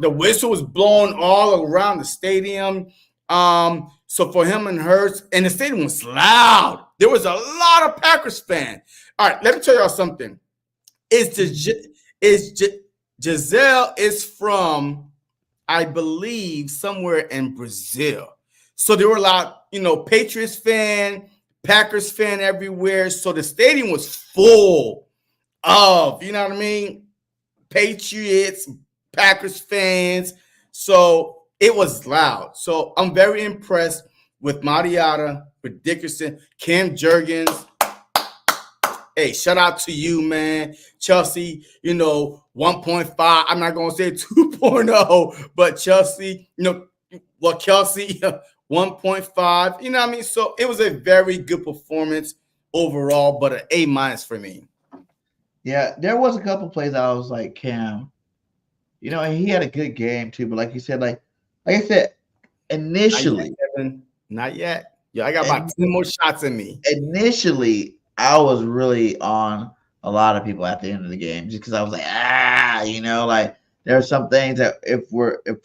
Speaker 1: the whistle was blowing all around the stadium. So for him and Hurts, and the stadium was loud. There was a lot of Packers fans. All right, let me tell y'all something. Giselle is from, I believe, somewhere in Brazil. So there were a lot, Patriots fan, Packers fan everywhere. So the stadium was full of, Patriots, Packers fans. So it was loud. So I'm very impressed with Mariota, with Dickerson, Cam Jurgens. Hey, shout out to you, man. Chelsea, 1.5. I'm not going to say 2.0, but Chelsea, Kelsey, 1.5. So it was a very good performance overall, but an A- for me.
Speaker 3: Yeah, there was a couple plays I was like, Cam, he had a good game too, but like you said, like I said, initially.
Speaker 1: Not yet. Yeah, I got about 10 more shots in me.
Speaker 3: Initially, I was really on a lot of people at the end of the game just because I was like, like there are some things that if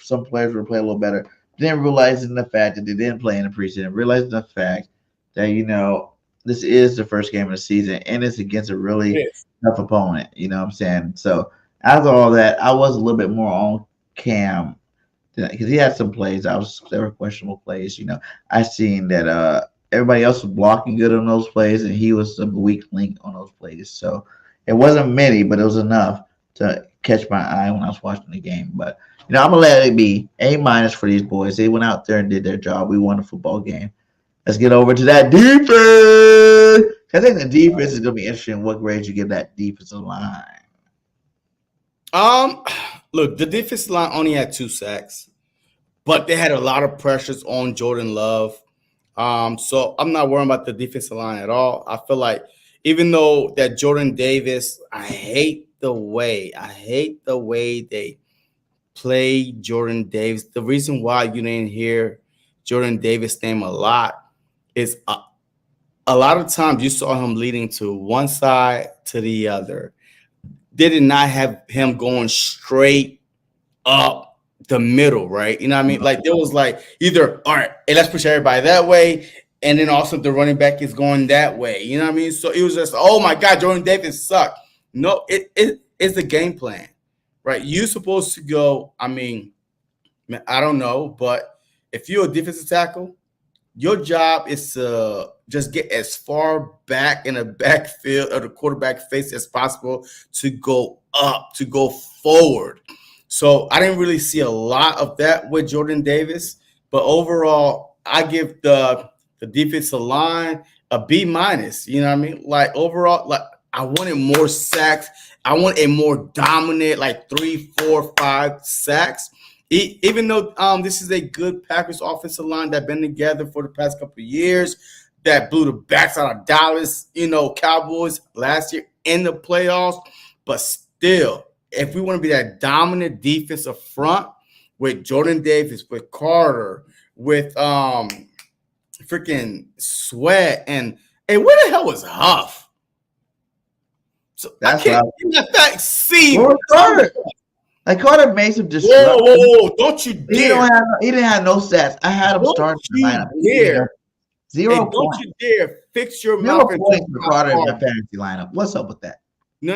Speaker 3: some players were playing a little better, then realizing the fact that they didn't play in the preseason, realizing the fact that this is the first game of the season and it's against a really tough opponent. You know what I'm saying? So after all that, I was a little bit more on Cam because he had some plays. There were questionable plays. I seen that everybody else was blocking good on those plays, and he was a weak link on those plays. So it wasn't many, but it was enough to catch my eye when I was watching the game. But I'm gonna let it be A- for these boys. They went out there and did their job. We won a football game. Let's get over to that defense. I think the defense is gonna be interesting. What grade you give that defensive line?
Speaker 1: Look, the defensive line only had 2 sacks, but they had a lot of pressures on Jordan Love. So I'm not worrying about the defensive line at all. I feel like even though that Jordan Davis, I hate the way they play Jordan Davis. The reason why you didn't hear Jordan Davis' name a lot is a lot of times you saw him leading to one side to the other. They did not have him going straight up the middle, right? You know what I mean? Like there was like either, all right, hey, let's push everybody that way. And then also the running back is going that way. You know what I mean? So it was just, oh my God, Jordan Davis sucked. No, it's the game plan, right? You're supposed to go, I don't know, but if you're a defensive tackle, your job is to just get as far back in the backfield of the quarterback face as possible to go up, to go forward. So I didn't really see a lot of that with Jordan Davis, but overall, I give the defensive line a B-. You know what I mean? Like overall, like I wanted more sacks. I want a more dominant, like 3, 4, 5 sacks. Even though this is a good Packers offensive line that's been together for the past couple of years, that blew the backs out of Dallas, Cowboys last year in the playoffs. But still, if we want to be that dominant defensive front with Jordan Davis, with Carter, with freaking Sweat, and hey, where the hell was Huff? So
Speaker 3: That's
Speaker 1: I can't let that see.
Speaker 3: Carter. Like Carter made some disruption.
Speaker 1: Whoa! Don't you dare!
Speaker 3: He didn't have no stats. I had him starting the lineup.
Speaker 1: Dare.
Speaker 3: 0
Speaker 1: Don't
Speaker 3: points.
Speaker 1: you dare fix your
Speaker 3: 0
Speaker 1: mouth
Speaker 3: points for Carter in my fantasy lineup. What's up with that?
Speaker 1: No.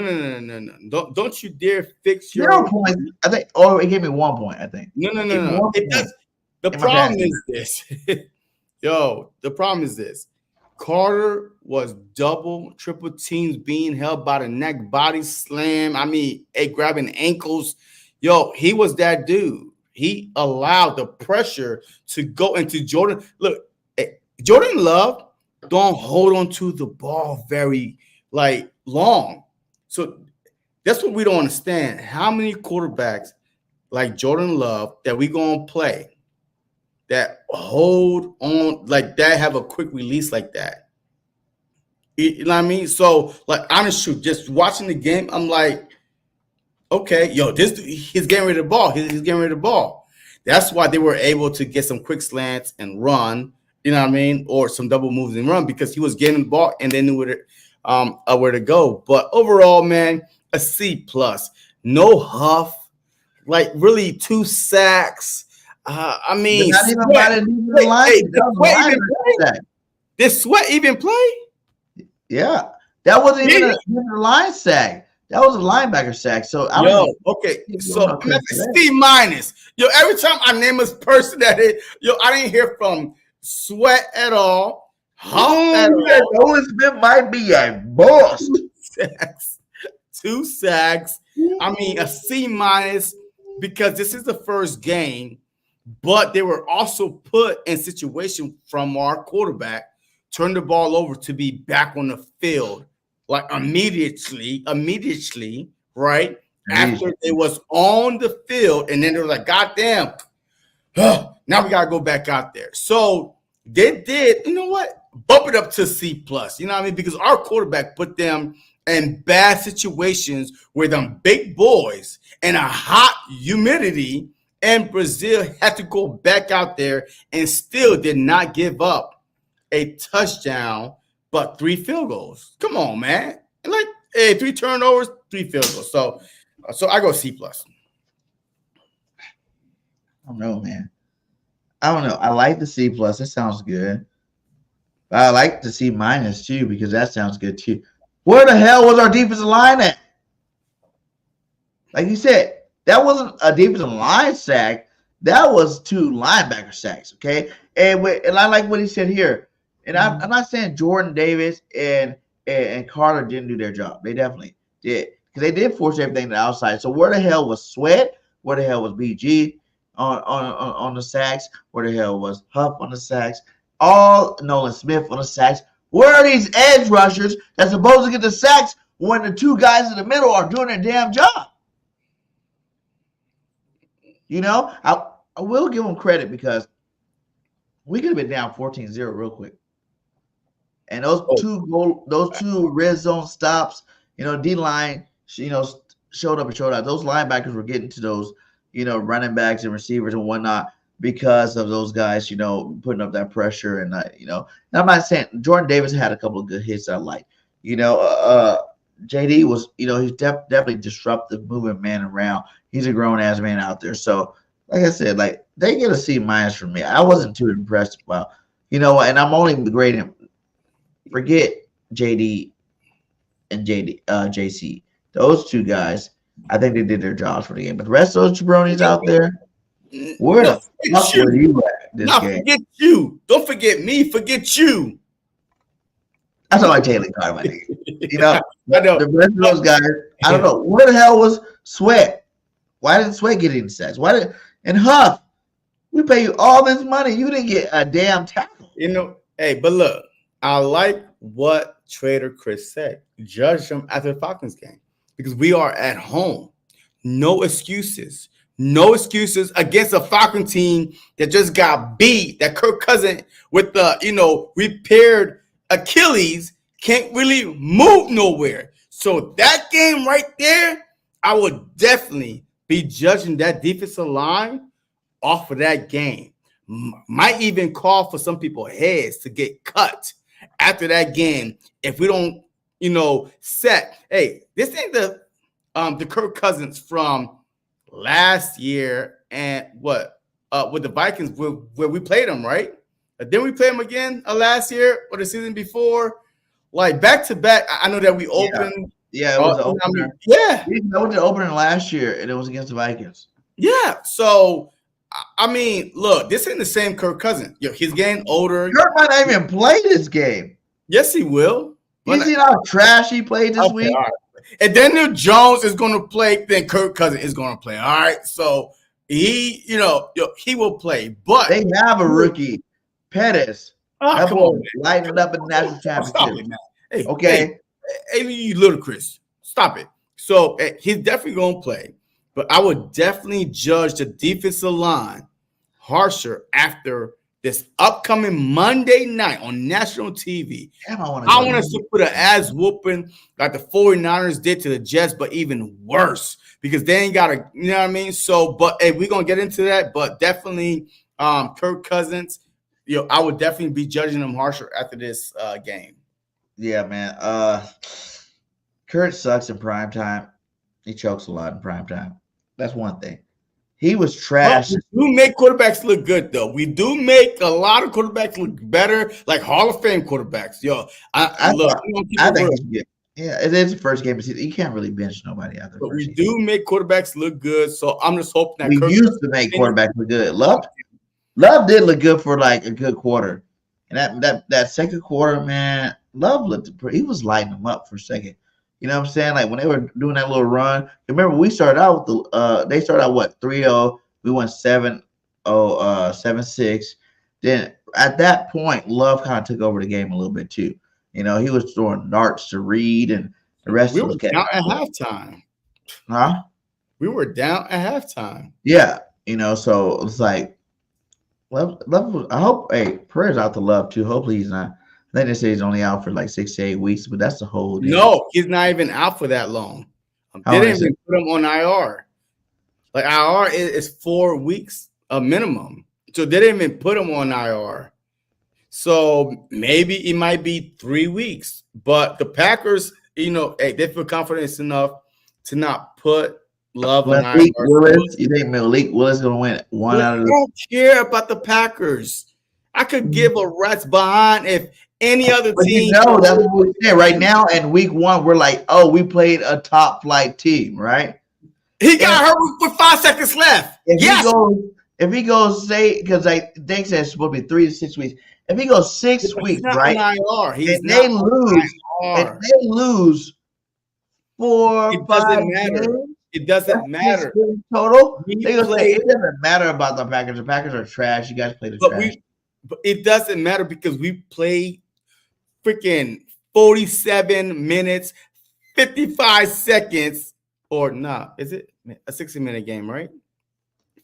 Speaker 1: Don't you dare fix your
Speaker 3: 0 points. I think. Oh, it gave me 1 point. I think.
Speaker 1: No. It does. The problem is this. The problem is this. Carter was double, triple teams being held by the neck, body slam. Grabbing ankles. He was that dude. He allowed the pressure to go into Jordan. Look, Jordan Love don't hold on to the ball very long. So that's what we don't understand. How many quarterbacks like Jordan Love that we gonna play that hold on like that, have a quick release like that? You know what I mean? So honestly, just watching the game, I'm like, okay, he's getting rid of the ball. He's getting rid of the ball. That's why they were able to get some quick slants and run, you know what I mean? Or some double moves and run, because he was getting the ball and they knew where to go. But overall, man, a C+. No Huff, really 2 sacks.
Speaker 3: Not even by the line.
Speaker 1: Did Sweat even play?
Speaker 3: Yeah, that wasn't even a line sack. That was a linebacker sack. So
Speaker 1: okay. So I'm at C-. Every time I name a person that I didn't hear from Sweat at all. Huff at all.
Speaker 3: Roseman might be a boss.
Speaker 1: 2 sacks. A C- because this is the first game, but they were also put in situation from our quarterback, turn the ball over to be back on the field immediately, right? After it was on the field, and then they were like, God damn, now we gotta go back out there. So they did, bump it up to C+, you know what I mean? Because our quarterback put them in bad situations where them big boys and a hot humidity, and Brazil had to go back out there and still did not give up a touchdown, but 3 field goals. Come on, man. 3 turnovers, 3 field goals. So I go C+.
Speaker 3: I don't know, man. I don't know. I like the C+. That sounds good. But I like the C- too, because that sounds good too. Where the hell was our defensive line at? Like you said, that wasn't a defensive line sack. That was 2 linebacker sacks, okay? And I like what he said here. And I'm not saying Jordan Davis and Carter didn't do their job. They definitely did, because they did force everything to the outside. So where the hell was Sweat? Where the hell was BG on the sacks? Where the hell was Huff on the sacks? All Nolan Smith on the sacks. Where are these edge rushers that's supposed to get the sacks when the 2 guys in the middle are doing their damn job? I will give them credit, because we could have been down 14-0 real quick. And those two red zone stops, D-line, showed up and showed out. Those linebackers were getting to those, running backs and receivers and whatnot, because of those guys, putting up that pressure. And, I'm not saying Jordan Davis had a couple of good hits I like. JD was, he's definitely disruptive, moving man around. He's a grown-ass man out there. So, like I said, they get a C- from me. I wasn't too impressed about, and I'm only grading. Forget JD and JC. Those 2 guys, I think they did their jobs for the game. But the rest of those jabronis out there, where the fuck were you at this game?
Speaker 1: Forget you. Don't forget me. Forget you.
Speaker 3: That's all I Taylor Carr, my nigga.
Speaker 1: I know.
Speaker 3: The rest of those guys, I don't know. Where the hell was Sweat? Why didn't Sweat get any sacks? And Huff, we pay you all this money. You didn't get a damn tackle.
Speaker 1: Hey, but look, I like what Trader Chris said. Judge them after the Falcons game because we are at home. No excuses. No excuses against a Falcon team that just got beat. That Kirk Cousins with the repaired Achilles can't really move nowhere. So that game right there, I would definitely be judging that defensive line off of that game. Might even call for some people's heads to get cut after that game if we don't, set. Hey, this ain't the Kirk Cousins from last year and with the Vikings where we played them, right? Then we played them again last year or the season before, like back to back. I know that we opened.
Speaker 3: Yeah, it was the opener. That was the opener last year, and it was against the Vikings.
Speaker 1: Yeah, so I mean, look, this ain't the same Kirk Cousins. He's getting older.
Speaker 3: Kirk might not even play this game.
Speaker 1: Yes, he will.
Speaker 3: You see how trash he played this week?
Speaker 1: Right. And Daniel Jones is going to play, then Kirk Cousins is going to play. All right, so he will play. But
Speaker 3: they have a rookie, Pettis.
Speaker 1: Come on,
Speaker 3: lighting it up in the national championship.
Speaker 1: Hey,
Speaker 3: okay.
Speaker 1: Hey, you ludicrous. Stop it. So he's definitely going to play. But I would definitely judge the defensive line harsher after this upcoming Monday night on national TV.
Speaker 3: Damn, I want
Speaker 1: us to put an ass whooping like the 49ers did to the Jets, but even worse because they ain't got a, you know what I mean? So, but hey, we're going to get into that. But definitely Kirk Cousins, I would definitely be judging him harsher after this game.
Speaker 3: Yeah, man. Kurt sucks in primetime. He chokes a lot in primetime. That's one thing. He was trash.
Speaker 1: We do make quarterbacks look good, though. We do make a lot of quarterbacks look better, like Hall of Fame quarterbacks. I
Speaker 3: think it's good. Yeah, it is the first game of the season. You can't really bench nobody out there.
Speaker 1: But we do make quarterbacks look good, so I'm just hoping that
Speaker 3: we used to make quarterbacks look good. Love did look good for like a good quarter, and that second quarter, man, Love looked. He was lighting them up for a second. You know what I'm saying? Like when they were doing that little run. Remember, we started out with they started out what 3-0. We went 7-0, 7-6. Then at that point, Love kind of took over the game a little bit too. He was throwing darts to Reed and the rest of us.
Speaker 1: We were down at halftime.
Speaker 3: Huh?
Speaker 1: We were down at halftime.
Speaker 3: Yeah, so it's like Love. I hope. Hey, prayers out to Love too. Hopefully he's not. I think they say he's only out for like 6 to 8 weeks, but that's the whole deal.
Speaker 1: No, he's not even out for that long. They didn't even put him on IR. Like IR is 4 weeks a minimum. So they didn't even put him on IR. So maybe it might be 3 weeks. But the Packers, they feel confident enough to not put Love on IR.
Speaker 3: You think Malik Willis is going to win one out of the?
Speaker 1: I don't care about the Packers. I could give a rat's behind if any other team.
Speaker 3: That's what we're saying right now. In week 1, we're like, oh, we played a top flight team, right?
Speaker 1: He got hurt with 5 seconds left.
Speaker 3: If he goes, say, because I think it's supposed to be 3 to 6 weeks. If he goes 6 weeks, right? And they lose 4, 5 games.
Speaker 1: It doesn't matter.
Speaker 3: Total. They gonna say it doesn't matter about the Packers. The Packers are trash. You guys play the trash.
Speaker 1: But it doesn't matter because we played freaking 47 minutes, 55 seconds, or not. Is it a 60-minute game, right?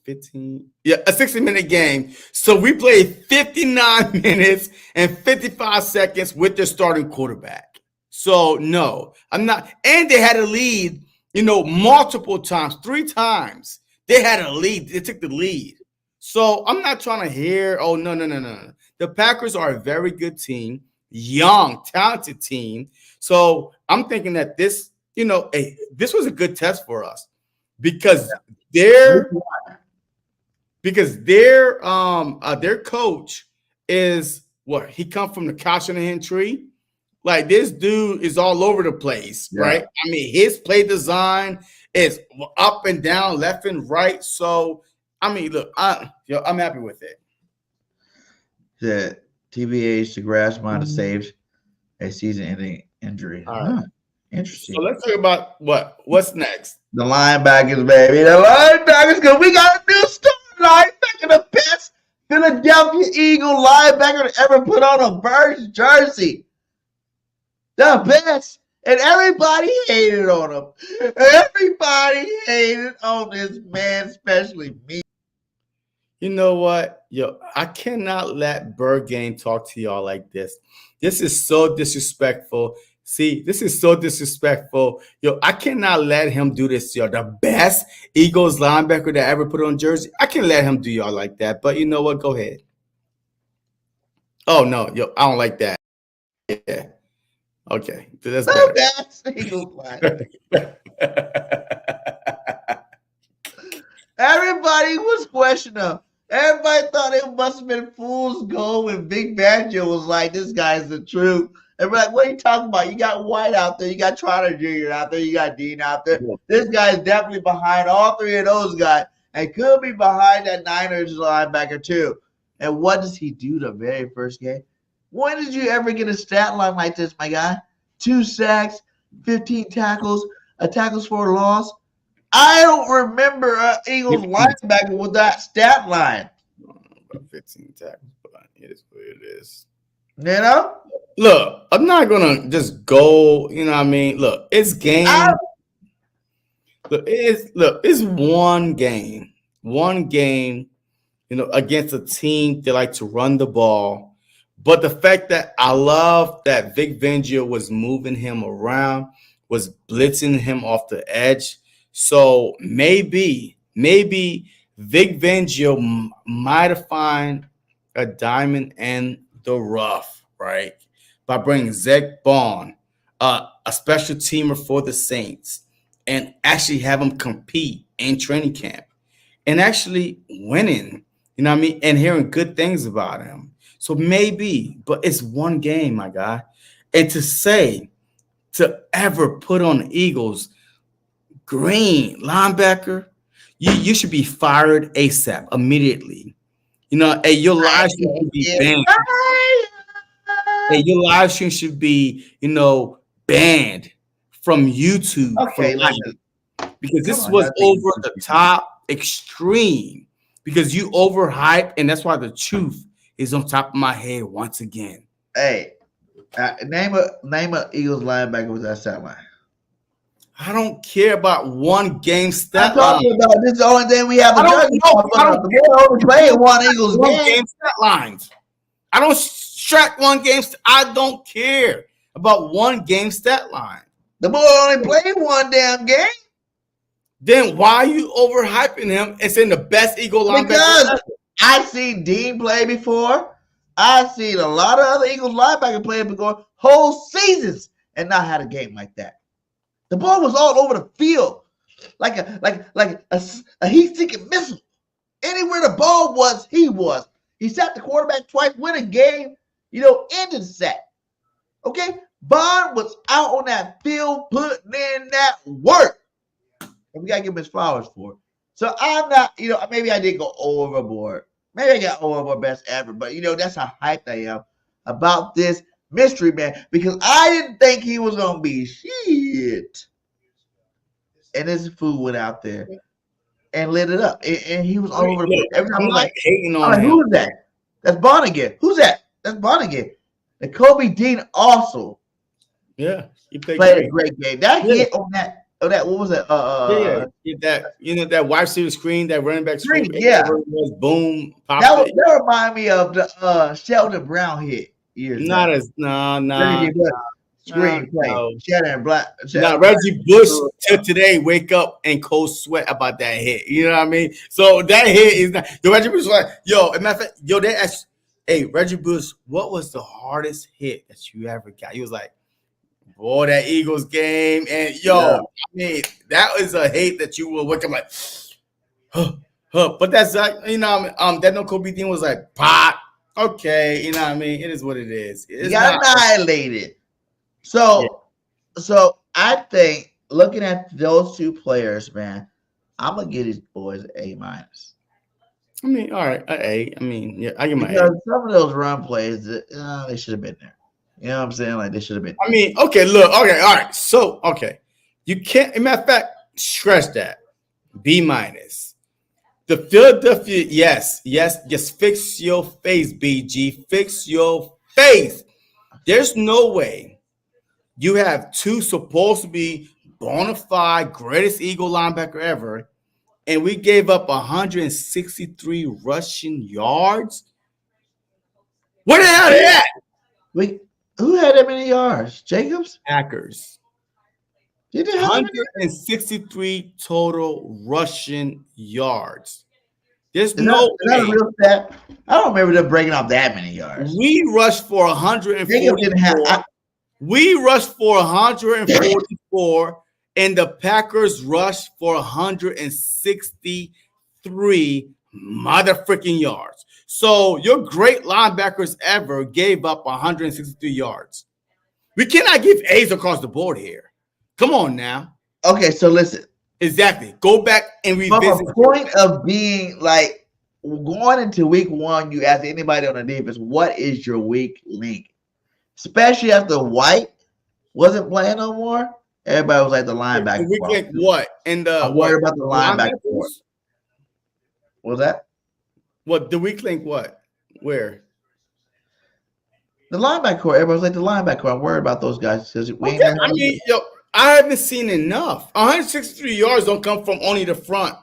Speaker 1: 15. Yeah, a 60-minute game. So we played 59 minutes and 55 seconds with their starting quarterback. So no, I'm not. And they had a lead, multiple times, 3 times. They had a lead. They took the lead. So I'm not trying to hear, oh, no. The Packers are a very good team, young, talented team. So I'm thinking that this, this was a good test for us because their coach is what? He come from the couch in the hen tree. Like this dude is all over the place, right? I mean, his play design is up and down, left and right. So I mean, look, I'm happy with it.
Speaker 3: The TBH, the grass might have saved a season-ending injury.
Speaker 1: All right.
Speaker 3: Interesting.
Speaker 1: So let's talk about what's next.
Speaker 3: The linebackers, baby. The linebackers, because we got a new starting linebacker, the best. Philip Philadelphia Eagle linebacker to ever put on a Birds jersey. The best. And everybody hated on him. Everybody hated on this man, especially me.
Speaker 1: You know what? Yo, I cannot let BIRDGANG talk to y'all like this. This is so disrespectful. See, this is so disrespectful. Yo, I cannot let him do this to y'all. The best Eagles linebacker that ever put on jersey. I can't let him do y'all like that. But you know what? Go ahead. Oh, no. Yo, I don't like that. Yeah. Okay. That's better.
Speaker 3: Best Eagles linebacker. Everybody was questioning him. Everybody thought it must have been fool's gold when Big Banjo was like, this guy's the truth. And we're like, what are you talking about? You got White out there. You got Trotter Jr. out there. You got Dean out there. Yeah. This guy's definitely behind all three of those guys and could be behind that Niners linebacker too. And what does he do the very first game? When did you ever get a stat line like this, my guy? 2 sacks, 15 tackles, a tackles for a loss. I don't remember an Eagles linebacker with that stat line.
Speaker 1: About 15 tackles, but it is what it is.
Speaker 3: You know?
Speaker 1: Look, I'm not gonna just go. You know what I mean? Look, it's game. It's one game. One game. You know, against a team they like to run the ball. But the fact that I love that Vic Fangio was moving him around, was blitzing him off the edge. So maybe Vic Fangio might have found a diamond in the rough, right? By bringing Zach Bond, a special teamer for the Saints, and actually have him compete in training camp and actually winning, you know what I mean? And hearing good things about him. So maybe, but it's one game, my guy. And to ever put on the Eagles green linebacker, you should be fired ASAP, immediately. You know, hey, your live stream should be banned. Hey, your live stream should be, you know, banned from YouTube.
Speaker 3: Okay,
Speaker 1: because this was over the top, extreme. Because you overhyped, and that's why the truth is on top of my head once again.
Speaker 3: Hey, name a Eagles linebacker with that stat line.
Speaker 1: I don't care about one game stat line.
Speaker 3: I'm talking about this is the only thing we have.
Speaker 1: I don't
Speaker 3: only playing one Eagles
Speaker 1: game stat lines. I don't track one game. I don't care about one game stat line.
Speaker 3: The boy only played one damn game.
Speaker 1: Then why are you overhyping him and saying the best Eagle linebacker?
Speaker 3: Because I've seen Dean play before. I've seen a lot of other Eagles linebackers play before whole seasons and not had a game like that. The ball was all over the field, like a heat-seeking missile. Anywhere the ball was, he was. He sacked the quarterback twice, win a game, you know, ended the sack. Okay? Bond was out on that field putting in that work. And we got to give him his flowers for it. So I'm not, you know, maybe I did go overboard. Maybe I got overboard best ever. But, you know, that's how hyped I am about this mystery man. Because I didn't think he was going to be shit. And this fool went out there and lit it up. And he was all over the place. Every time I'm like,
Speaker 1: hating on him.
Speaker 3: Who is that? That's Bond again. Who's that? That's Bond again. And Kobe Dean also
Speaker 1: he
Speaker 3: played a great game. That hit on that. Oh, that what was that?
Speaker 1: That that wide receiver screen, that running back screen,
Speaker 3: was
Speaker 1: boom.
Speaker 3: That remind me of the Sheldon Brown hit years.
Speaker 1: Not as
Speaker 3: screen play. Sheldon Black.
Speaker 1: Now Reggie Bush till today wake up and cold sweat about that hit. You know what I mean? So that hit is not. Reggie Bush was like, matter of fact, they asked, hey, Reggie Bush, what was the hardest hit that you ever got? He was like, boy, that Eagles game. And I mean, that was a hate that you will wake up like, but that's like, that no Kobe thing was like, pop. Okay, you know what I mean? It is what it is. It's
Speaker 3: got annihilated. So I think looking at those two players, man, I'm gonna give these boys an A-.
Speaker 1: I mean, all right, an A. I mean, I give my
Speaker 3: A. Some of those run plays, they should have been there. You know what I'm saying? Like they should have been.
Speaker 1: I mean, okay, look, okay, all right. So, okay, you can't. As a matter of fact, scratch that. B-. The Philadelphia, yes, just fix your face, BG. Fix your face. There's no way you have two supposed to be bona fide greatest Eagle linebacker ever, and we gave up 163 rushing yards. Where the hell are they at?
Speaker 3: Who had that many yards? Jacobs?
Speaker 1: Packers.
Speaker 3: Did they have
Speaker 1: 163 total rushing yards. There's
Speaker 3: Is
Speaker 1: no
Speaker 3: that a
Speaker 1: way.
Speaker 3: real stat? I don't remember them breaking off that many yards.
Speaker 1: We rushed for
Speaker 3: Jacobs didn't have.
Speaker 1: 144. We rushed for 144, and the Packers rushed for 163 motherfucking yards. So your great linebackers ever gave up 163 yards. We cannot give A's across the board here. Come on now.
Speaker 3: Okay, so listen.
Speaker 1: Exactly. Go back and
Speaker 3: From
Speaker 1: revisit.
Speaker 3: a point of being like going into week one, you ask anybody on the defense, what is your weak link? Especially after White wasn't playing no more. Everybody was like the linebacker.
Speaker 1: We get what? And
Speaker 3: I'm worried about the linebacker. What was that?
Speaker 1: What the weak link? What? Where?
Speaker 3: The linebacker core. Everybody was like the linebacker core. I'm worried about those guys because
Speaker 1: I haven't seen enough. 163 yards don't come from only the front,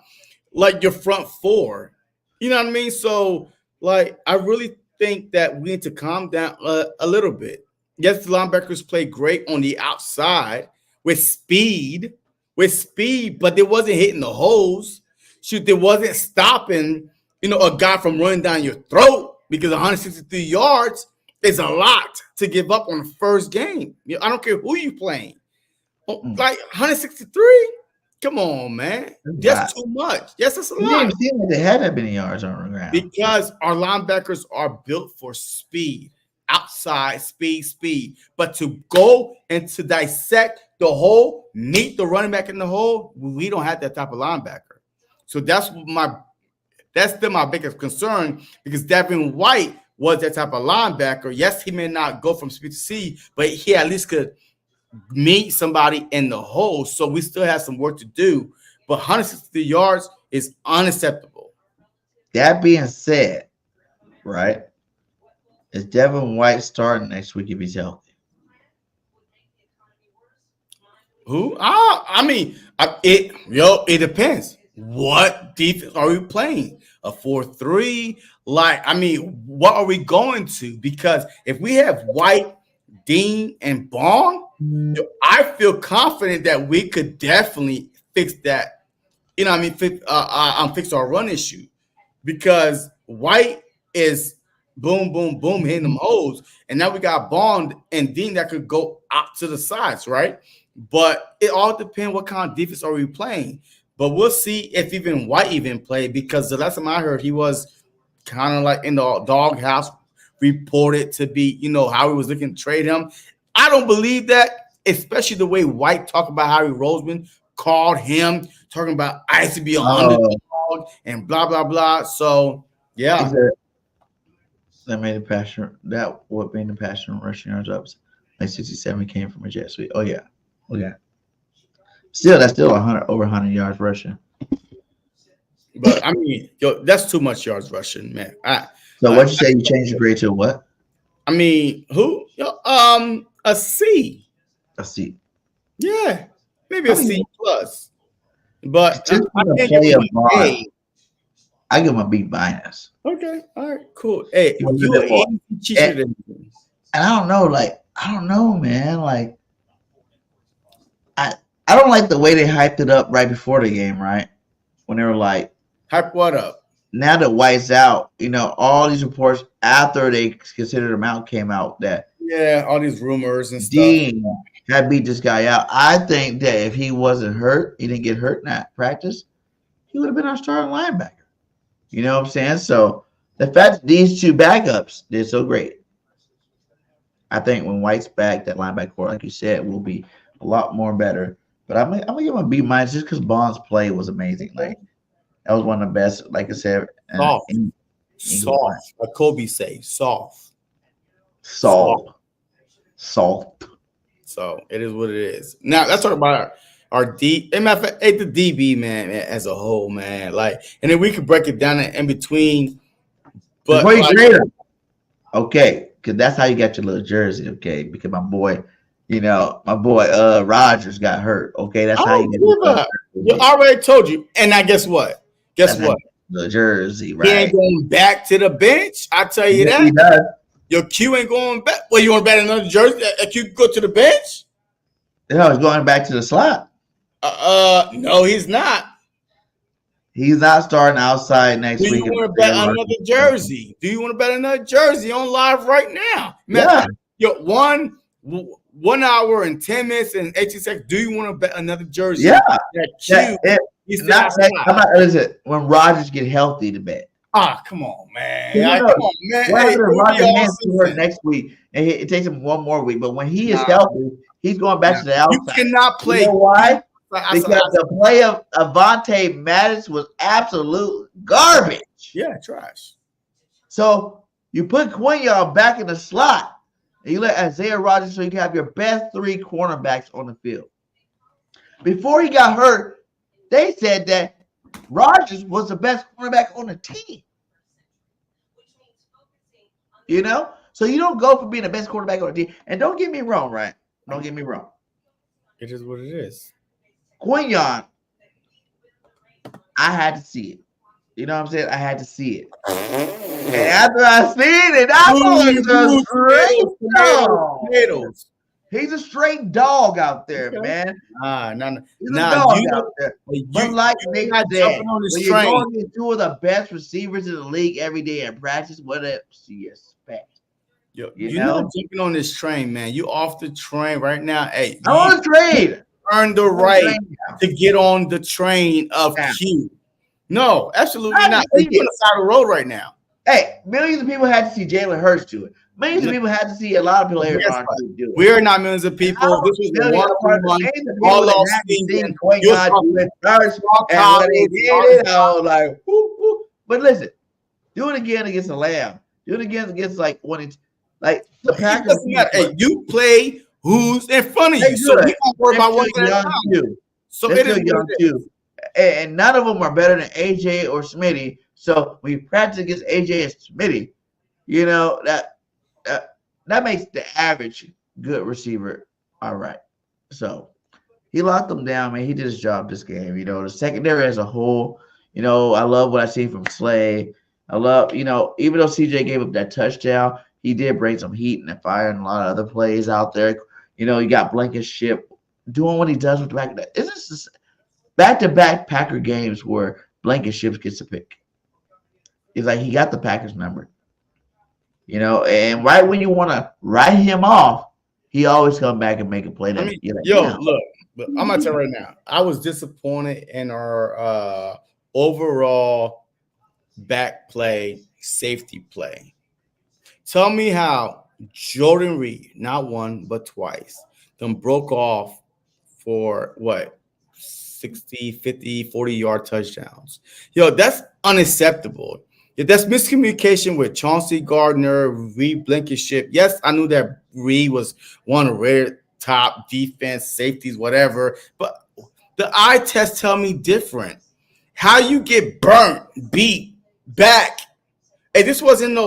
Speaker 1: like your front four. You know what I mean? So, like, I really think that we need to calm down a little bit. Yes, the linebackers play great on the outside with speed, but they wasn't hitting the holes. Shoot, they wasn't stopping, a guy from running down your throat because 163 yards is a lot to give up on the first game. I don't care who you playing. Like 163? Come on, man. That's too much. Yes, that's a lot.
Speaker 3: It didn't seem like they had that many yards on the ground.
Speaker 1: Because our linebackers are built for speed. Outside, speed. But to go and to dissect the hole, meet the running back in the hole, we don't have that type of linebacker. So that's still my biggest concern because Devin White was that type of linebacker. Yes, he may not go from speed to speed, but he at least could meet somebody in the hole. So we still have some work to do. But 163 yards is unacceptable.
Speaker 3: That being said, right, is Devin White starting next week if he's healthy?
Speaker 1: Who? It depends. What defense are we playing? A 4-3? What are we going to? Because if we have White, Dean, and Bond, I feel confident that we could definitely fix that. Fix our run issue because White is boom, hitting them holes, and now we got Bond and Dean that could go out to the sides, right? But it all depends what kind of defense are we playing. But we'll see if even White even played because the last time I heard he was kind of like in the doghouse, reported to be, how he was looking to trade him. I don't believe that, especially the way White talked about Howie Roseman called him, talking about I used to be a underdog and blah, blah, blah. So, yeah.
Speaker 3: What made the passion rushing yards up? Like 67 came from a jet sweep. Oh, yeah. That's still over 100 yards rushing.
Speaker 1: But, that's too much yards rushing, man.
Speaker 3: So what you say you changed the grade to what?
Speaker 1: Who? A C.
Speaker 3: A C.
Speaker 1: Yeah, maybe a C plus. But
Speaker 3: I give him a B minus.
Speaker 1: Okay, all right, cool. Hey,
Speaker 3: And I don't know, man. Like, I don't like the way they hyped it up right before the game, right? When they were like,
Speaker 1: hype what up?
Speaker 3: Now that White's out, all these reports after they considered him out came out that
Speaker 1: all these rumors and
Speaker 3: Dean
Speaker 1: stuff
Speaker 3: had beat this guy out. I think that if he wasn't hurt, he didn't get hurt in that practice, he would have been our starting linebacker. You know what I'm saying? So the fact that these two backups did so great, I think when White's back, that linebacker core, like you said, will be a lot more better. But I'm gonna give him a B minus just because Bond's play was amazing. Like that was one of the best, like I said.
Speaker 1: Soft. Like Kobe say, soft.
Speaker 3: Salt.
Speaker 1: So it is what it is. Now let's talk about our D. Matter of fact, the DB man as a whole, man. Like, and then we could break it down in between. But
Speaker 3: before you
Speaker 1: like,
Speaker 3: grade him, okay, because that's how you got your little jersey, okay? Because my boy, Rogers got hurt. Okay, that's
Speaker 1: I
Speaker 3: how
Speaker 1: don't
Speaker 3: you
Speaker 1: give
Speaker 3: get
Speaker 1: up. You already told you. And now guess what? Guess
Speaker 3: that's
Speaker 1: what?
Speaker 3: the jersey,
Speaker 1: He
Speaker 3: right?
Speaker 1: ain't going back to the bench. I tell you
Speaker 3: Yes,
Speaker 1: that.
Speaker 3: he does.
Speaker 1: Your Q ain't going back. Well, you want to bet another jersey? Q go to the bench?
Speaker 3: No, he's going back to the slot.
Speaker 1: No, he's not.
Speaker 3: He's not starting outside next
Speaker 1: Do
Speaker 3: week.
Speaker 1: you want to bet another jersey? Do you want to bet another jersey on live right now?
Speaker 3: Yeah.
Speaker 1: Yo, 1 hour and 10 minutes and 18 seconds. Do you want to bet another jersey?
Speaker 3: Yeah.
Speaker 1: Listen,
Speaker 3: when Rogers get healthy to bet.
Speaker 1: Come on, man.
Speaker 3: Come on, man.
Speaker 1: Hey,
Speaker 3: Rogers hurt next week, and it takes him one more week. But when he is healthy, he's going back to the outside.
Speaker 1: You cannot play.
Speaker 3: You know why? Because the play of Avonte Maddox was absolute garbage.
Speaker 1: Yeah, trash.
Speaker 3: So you put Quinyon back in the slot, and you let Isaiah Rogers so you can have your best 3 cornerbacks on the field. Before he got hurt, they said that Rogers was the best cornerback on the team. You know? So you don't go for being the best quarterback on the team. And don't get me wrong, right? Don't get me wrong.
Speaker 1: It is what it is.
Speaker 3: Quinyon, I had to see it. You know what I'm saying? I had to see it. And after I seen it, I was a straight dog. He's a straight dog out there, man. He's a dog out there. But like Nick said, when you're going to 2 of the best receivers in the league every day in practice, what else do you expect?
Speaker 1: You're not jumping on this train, man. You off the train right now. Hey,
Speaker 3: I'm on the train.
Speaker 1: Earn the right to get on the train of Q. No, absolutely not. You're on the side of the road right now.
Speaker 3: Hey, millions of people had to see Jalen Hurts do it. Millions of people had to see a lot of players do it.
Speaker 1: We're not millions of people. This was the one all off season.
Speaker 3: Like, whoo. But listen, do it again against the Lamb. Do it again against like when it's like the Packers.
Speaker 1: Hey, you play who's in front of you, so we don't worry about what's young too. So it is young too,
Speaker 3: and none of them are better than AJ or Smitty. So when you practice against AJ and Smitty, you know that makes the average good receiver all right. So he locked them down, man. He did his job this game. You know, the secondary as a whole. You know, I love what I see from Slay. I love, even though CJ gave up that touchdown, he did bring some heat and fire and a lot of other plays out there. You know, you got Blankenship doing what he does with the back. It's just back-to-back Packer games where Blankenship gets a pick. It's like he got the Packers number. You know, and right when you want to write him off, he always come back and make a play. That
Speaker 1: look, but I'm gonna tell you right now, I was disappointed in our overall back play, safety play. Tell me how Jordan Reed, not one but twice, them broke off for what 60, 50, 40-yard touchdowns. Yo, that's unacceptable. Yeah, that's miscommunication with Chauncey Gardner, Reed Blankenship. Yes, I knew that Reed was one of the top defense, safeties, whatever. But the eye test tell me different. How you get burnt, beat, back. Hey, this wasn't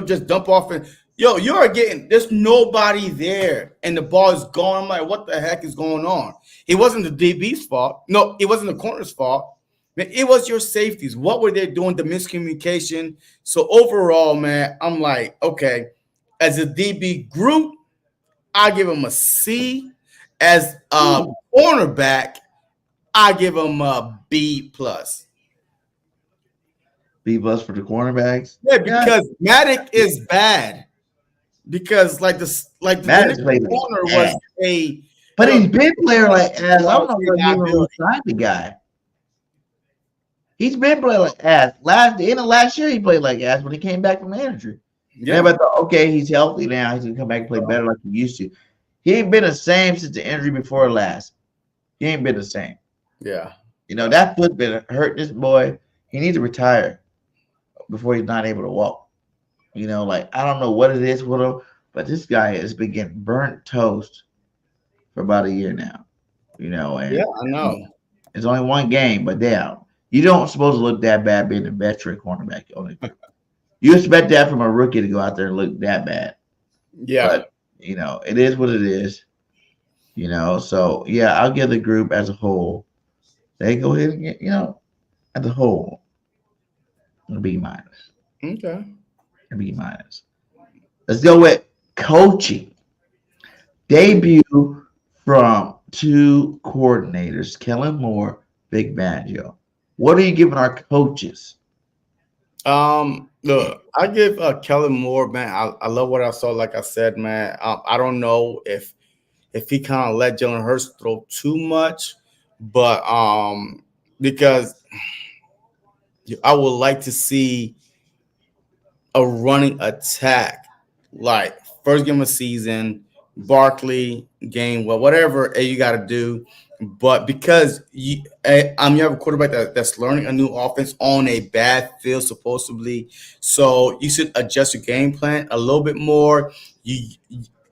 Speaker 1: just dump off and you're getting. There's nobody there, and the ball is gone. I'm like, what the heck is going on? It wasn't the DB's fault. No, it wasn't the corner's fault. It was your safeties. What were they doing? The miscommunication. So overall, man, I'm like, okay, as a DB group, I give them a C. As a cornerback, I give them a B+.
Speaker 3: B+ for the cornerbacks.
Speaker 1: Yeah, because Maddox is bad. Because the corner was a.
Speaker 3: But he's been playing like ass. I don't know if he even signed the guy. He's been playing like ass. In the last year, he played like ass when he came back from the injury. Yeah, but okay, he's healthy now. He's gonna come back and play better like he used to. He ain't been the same since the injury before last. He ain't been the same.
Speaker 1: Yeah.
Speaker 3: You know, that foot been hurt this boy. He needs to retire before he's not able to walk. You know, like I don't know what it is with him, but this guy has been getting burnt toast for about a year now. And
Speaker 1: Yeah, I know.
Speaker 3: it's only one game, but damn, you don't supposed to look that bad being a veteran cornerback. You expect that from a rookie to go out there and look that bad,
Speaker 1: Yeah.
Speaker 3: but it is what it is. So yeah, I'll give the group as a whole. They go ahead and get, as a whole, a B minus,
Speaker 1: Okay.
Speaker 3: a B minus. Let's go with coaching. Debut from two coordinators, Kellen Moore, Big Banjo. What are you giving our coaches?
Speaker 1: Look, I give Kellen Moore, man. I love what I saw. Like I said, man, I don't know if he kind of let Jalen Hurts throw too much, but because I would like to see a running attack, like first game of season, Barkley game, well, whatever you got to do. But because you have a quarterback that's learning a new offense on a bad field, supposedly, so you should adjust your game plan a little bit more. You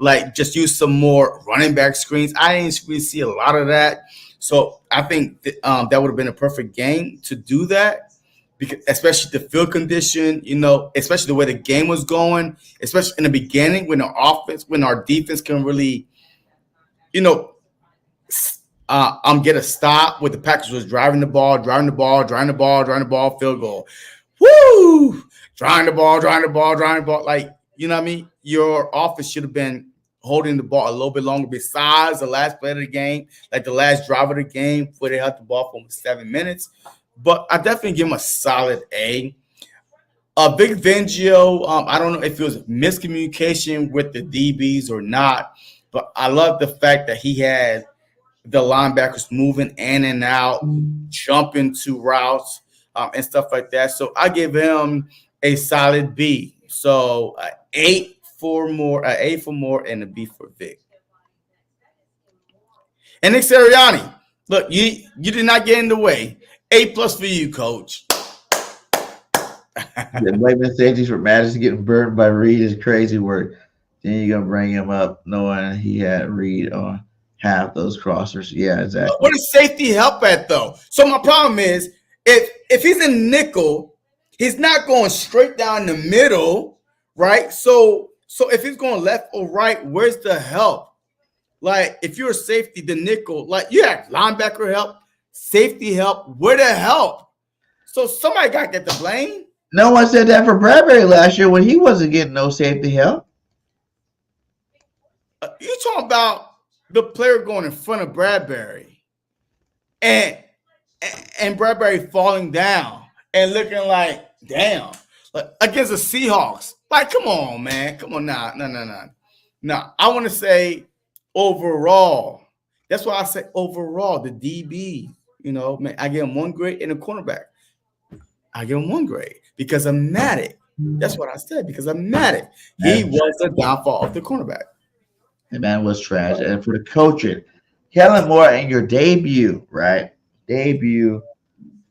Speaker 1: like just use some more running back screens. I didn't really see a lot of that, so I think that would have been a perfect game to do that because especially the field condition, especially the way the game was going, especially in the beginning when our defense can really, you know, get a stop with the Packers was driving the ball, field goal. Woo! Driving the ball. Like, you know what I mean? Your offense should have been holding the ball a little bit longer besides the last play of the game, like the last drive of the game where they held the ball for almost 7 minutes. But I definitely give him a solid A. Big Vengio, I don't know if it was miscommunication with the DBs or not, but I love the fact that he had the linebackers moving in and out, jumping to routes, and stuff like that. So I give him a solid B. So A for Moore, and a B for Vic. And Nick Sirianni, look, you did not get in the way. A+ for you, Coach.
Speaker 3: The blaming safeties for Madison getting burned by Reed is crazy work. Then you're gonna bring him up knowing he had Reed on half those crossers. Yeah, exactly.
Speaker 1: What does safety help at though? So my problem is if he's in nickel, he's not going straight down the middle, right? So if he's going left or right, where's the help? Like if you're a safety, the nickel, like you have linebacker help, safety help, where the help? So somebody got to get the blame.
Speaker 3: No one said that for Bradbury last year when he wasn't getting no safety help.
Speaker 1: You talking about the player going in front of Bradbury and Bradbury falling down and looking like, damn, like against the Seahawks. Like, come on, man. Come on now. No. I want to say overall. That's why I say overall, the DB, man, I give him 1 grade and a cornerback. I give him 1 grade because of Matic. That's what I said, because of Matic. He was the downfall of the cornerback.
Speaker 3: The man was trash. And for the coaching, Kellen Moore in your debut, right? Debut,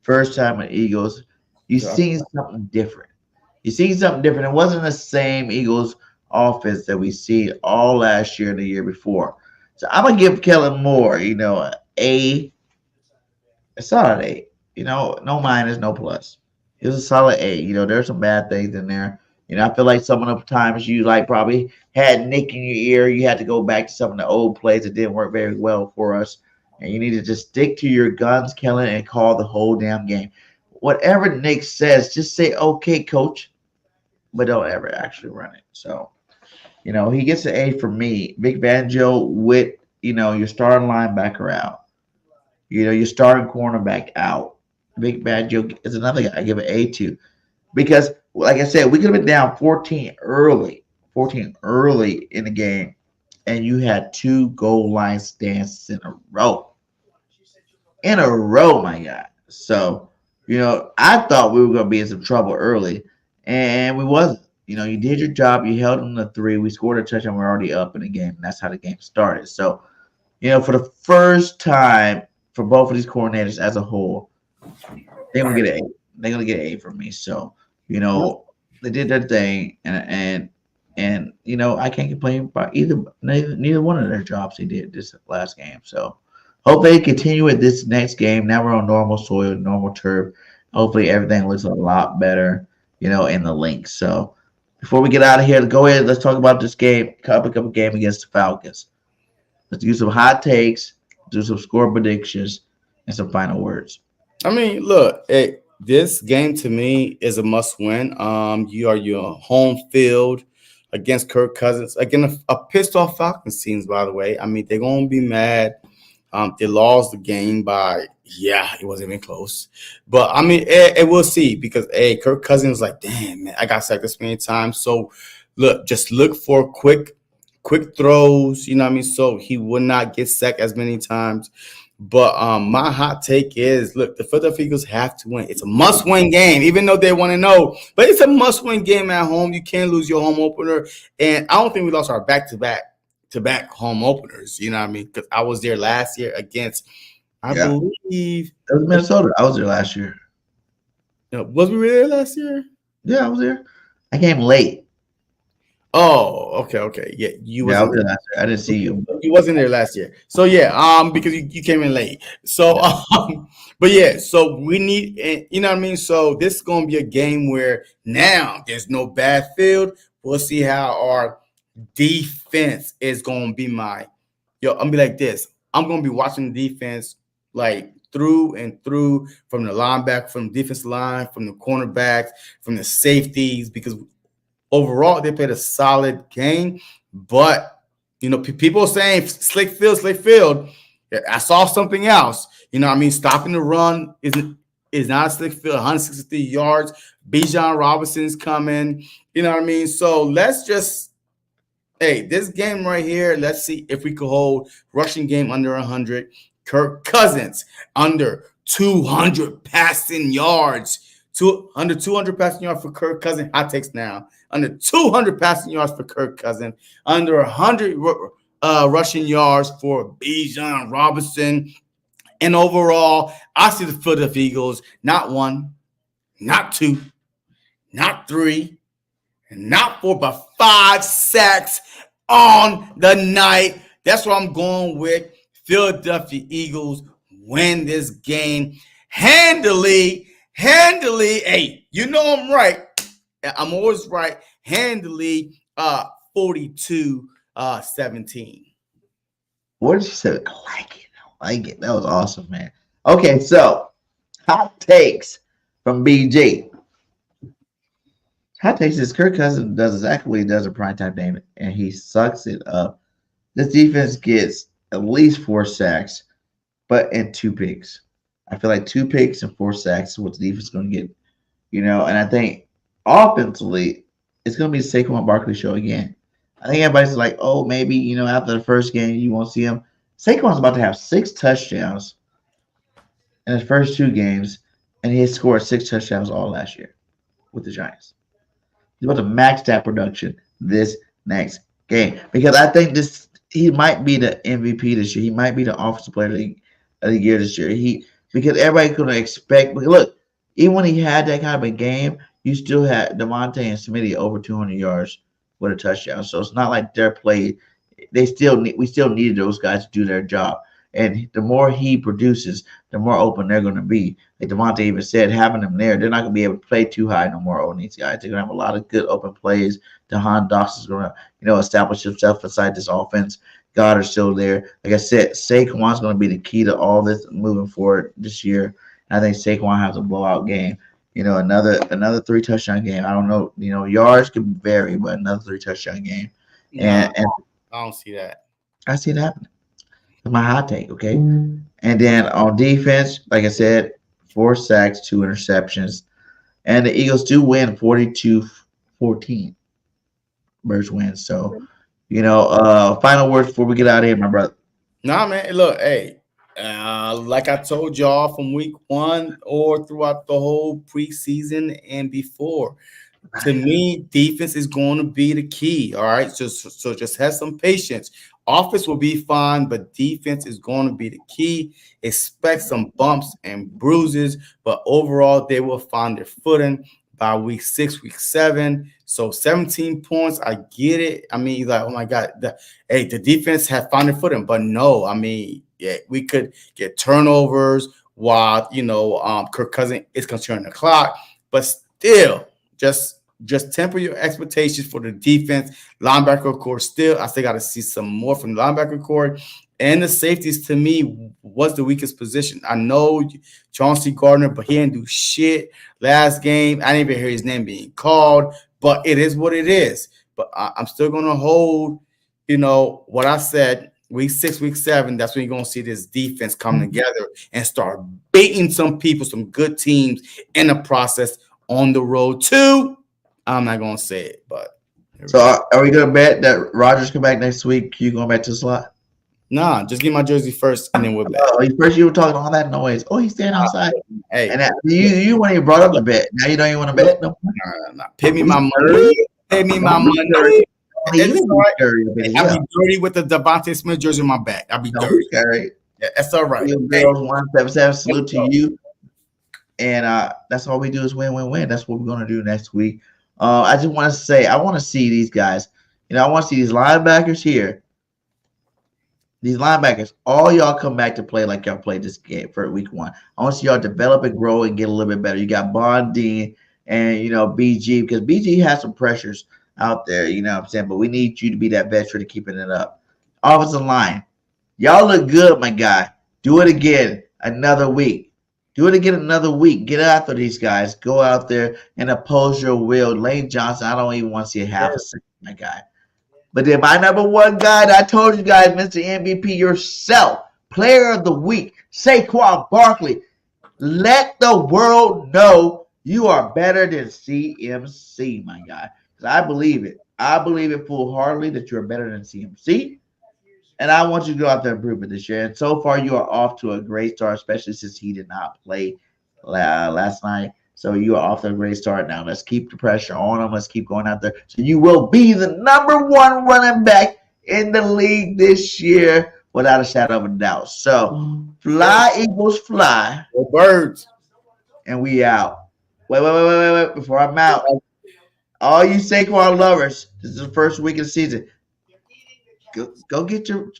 Speaker 3: first time with Eagles. You seen something different. It wasn't the same Eagles offense that we see all last year and the year before. So I'm gonna give Kellen Moore, an A, a solid A. No minus, no plus. It was a solid A. There's some bad things in there. I feel like some of the times you probably had Nick in your ear. You had to go back to some of the old plays that didn't work very well for us. And you need to just stick to your guns, Kellen, and call the whole damn game. Whatever Nick says, just say, okay, coach, but don't ever actually run it. So, he gets an A from me. Big Banjo with, your starting linebacker out. Your starting cornerback out. Big Banjo is another guy I give an A to. Because, like I said, we could have been down 14 early in the game, and you had 2 goal line stands in a row. My God. So, I thought we were going to be in some trouble early, and we wasn't. You did your job. You held them to 3. We scored a touchdown. We're already up in the game, and that's how the game started. So, for the first time for both of these coordinators as a whole, they're going to get an A. They're going to get an A from me. So, they did their thing, and I can't complain about neither one of their jobs they did this last game. So Hopefully, they continue with this next game. Now we're on normal soil, normal turf. Hopefully, everything looks a lot better, in the links. So, before we get out of here, go ahead. Let's talk about this game, Cup game against the Falcons. Let's do some hot takes, do some score predictions, and some final words.
Speaker 1: I mean, look, this game to me is a must win. You are your home field against Kirk Cousins. Again, a pissed off Falcons teams, by the way. I mean, they're gonna be mad. They lost the game by it wasn't even close. But I mean, we'll see because Kirk Cousins was like, damn man, I got sacked this many times. So look, just look for quick throws, you know what I mean? So he would not get sacked as many times. But my hot take is, look, the Philadelphia Eagles have to win. It's a must-win game, even though they want to know. But it's a must-win game at home. You can't lose your home opener. And I don't think we lost our back-to-back home openers. You know what I mean? Because I was there last year against, I believe.
Speaker 3: It was Minnesota. I was there last year.
Speaker 1: Was we really there last year?
Speaker 3: Yeah, I was there. I came late.
Speaker 1: Oh, okay. Yeah, you
Speaker 3: I was there last year. I didn't see you.
Speaker 1: You wasn't there last year. So because you came in late. So but yeah, so we need, you know what I mean? So this is gonna be a game where now there's no bad field. We'll see how our defense is gonna be I'm gonna be like this. I'm gonna be watching the defense like through and through, from the linebacker, from the defensive line, from the cornerbacks, from the safeties, because overall, they played a solid game, but people are saying slick field. I saw something else. You know what I mean? Stopping the run is not a slick field. 163 yards. Bijan Robinson's coming. You know what I mean? So let's just this game right here. Let's see if we could hold rushing game under 100. Kirk Cousins under 200 passing yards. Under 200 passing yards for Kirk Cousins. Hot takes now. Under 200 passing yards for Kirk Cousins. Under 100 rushing yards for Bijan Robinson. And overall, I see the Philadelphia Eagles not 1, not 2, not 3, and not 4, but 5 sacks on the night. That's what I'm going with. Philadelphia Eagles win this game handily. Hey, I'm right. I'm always right. Handily, 42-17.
Speaker 3: What did you say? I like it. That was awesome, man. Okay, so hot takes from BG. Hot takes is Kirk Cousins does exactly what he does in primetime game, and he sucks it up. This defense gets at least 4 sacks, but and 2 picks. I feel like 2 picks and 4 sacks is what the defense is going to get. And I think offensively, it's going to be the Saquon Barkley show again. I think everybody's like, oh, maybe, after the first game, you won't see him. Saquon's about to have 6 touchdowns in his first 2 games, and he has scored 6 touchdowns all last year with the Giants. He's about to max that production this next game, because I think he might be the MVP this year. He might be the offensive player of the year this year. Because everybody's going to expect. Look, even when he had that kind of a game, you still had Devontae and Smitty over 200 yards with a touchdown. So it's not like their play. We still needed those guys to do their job. And the more he produces, the more open they're going to be. Like Devontae even said, having them there, they're not going to be able to play too high no more on these guys. They're going to have a lot of good open plays. DeHaan Dox is going to, establish himself inside this offense. Goddard's still there. Like I said, Saquon's going to be the key to all this moving forward this year. And I think Saquon has a blowout game. Another 3 touchdown game. I don't know. Yards could vary, but another 3 touchdown game. And
Speaker 1: I don't see that.
Speaker 3: I see it happening. That's my hot take, okay? And then on defense, like I said, 4 sacks, 2 interceptions. And the Eagles do win 42-14. Birds win. So, final words before we get out of here, my brother.
Speaker 1: Nah, man. Look, like I told y'all from week 1 or throughout the whole preseason and before, to me, defense is going to be the key. All right. So just have some patience. Offense will be fine, but defense is going to be the key. Expect some bumps and bruises, but overall, they will find their footing. by week 6, week 7. So 17 points, I get it. I mean, like, oh my God, the defense had found their footing, but no, I mean, yeah, we could get turnovers while Kirk Cousins is controlling the clock, but still, just temper your expectations for the defense. Linebacker core, I still got to see some more from the linebacker core. And the safeties, to me, was the weakest position. I know Chauncey Gardner, but he didn't do shit last game. I didn't even hear his name being called, but it is what it is. But I'm still going to hold, what I said, week 6, week 7, that's when you're going to see this defense come together and start beating some people, some good teams in the process on the road too. I'm not going to say it, but.
Speaker 3: So are we going to bet that Rodgers come back next week? You going back to the slot?
Speaker 1: Nah, just get my jersey first, and then we're back.
Speaker 3: Oh, first you were talking all that noise. Oh, he's standing outside.
Speaker 1: Hey,
Speaker 3: and you weren't even brought up the bet. Now you don't even want to bet no more.
Speaker 1: Nah. Pay me my money. Pay me my money. It's all right. I'll be dirty with the Devontae Smith jersey on my back. I'll be dirty.
Speaker 3: Right.
Speaker 1: Yeah, that's all right.
Speaker 3: Girls 177. Salute to you. And that's all we do is win. That's what we're gonna do next week. I just want to say, I want to see these guys. I want to see these linebackers here. These linebackers, all y'all come back to play like y'all played this game for week 1. I want to see y'all develop and grow and get a little bit better. You got Bondine and, BG, because BG has some pressures out there, you know what I'm saying? But we need you to be that veteran to keeping it up. Offensive line, y'all look good, my guy. Do it again another week. Do it again another week. Get after these guys. Go out there and oppose your will. Lane Johnson, I don't even want to see a half a second, my guy. But then my number 1 guy, I told you guys, Mr. MVP yourself, player of the week, Saquon Barkley. Let the world know you are better than CMC, my guy. Because I believe it. I believe it full-heartedly that you're better than CMC. And I want you to go out there and prove it this year. And so far, you are off to a great start, especially since he did not play last night. So you are off to a great start now. Let's keep the pressure on him. Let's keep going out there. So you will be the number 1 running back in the league this year without a shadow of a doubt. So fly, Eagles, fly.
Speaker 1: Go Birds.
Speaker 3: And we out. Wait. Before I'm out, all you Saquon lovers, this is the first week of the season. Go get your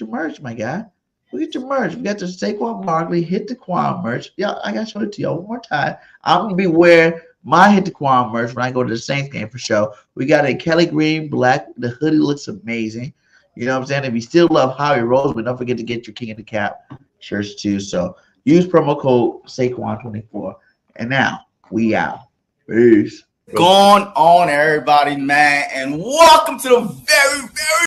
Speaker 3: merch, my guy. Go get your merch. We got the Saquon Barkley Hit the Quan merch. Yeah, I gotta show it to y'all one more time. I'm gonna be wearing my Hit the Quan merch when I go to the Saints game for sure. We got a Kelly Green black. The hoodie looks amazing. You know what I'm saying? If you still love Howie Roseman, don't forget to get your King of the Cap shirts too. So use promo code Saquon24. And now we out. Peace.
Speaker 1: Going on, everybody, man, and welcome to the very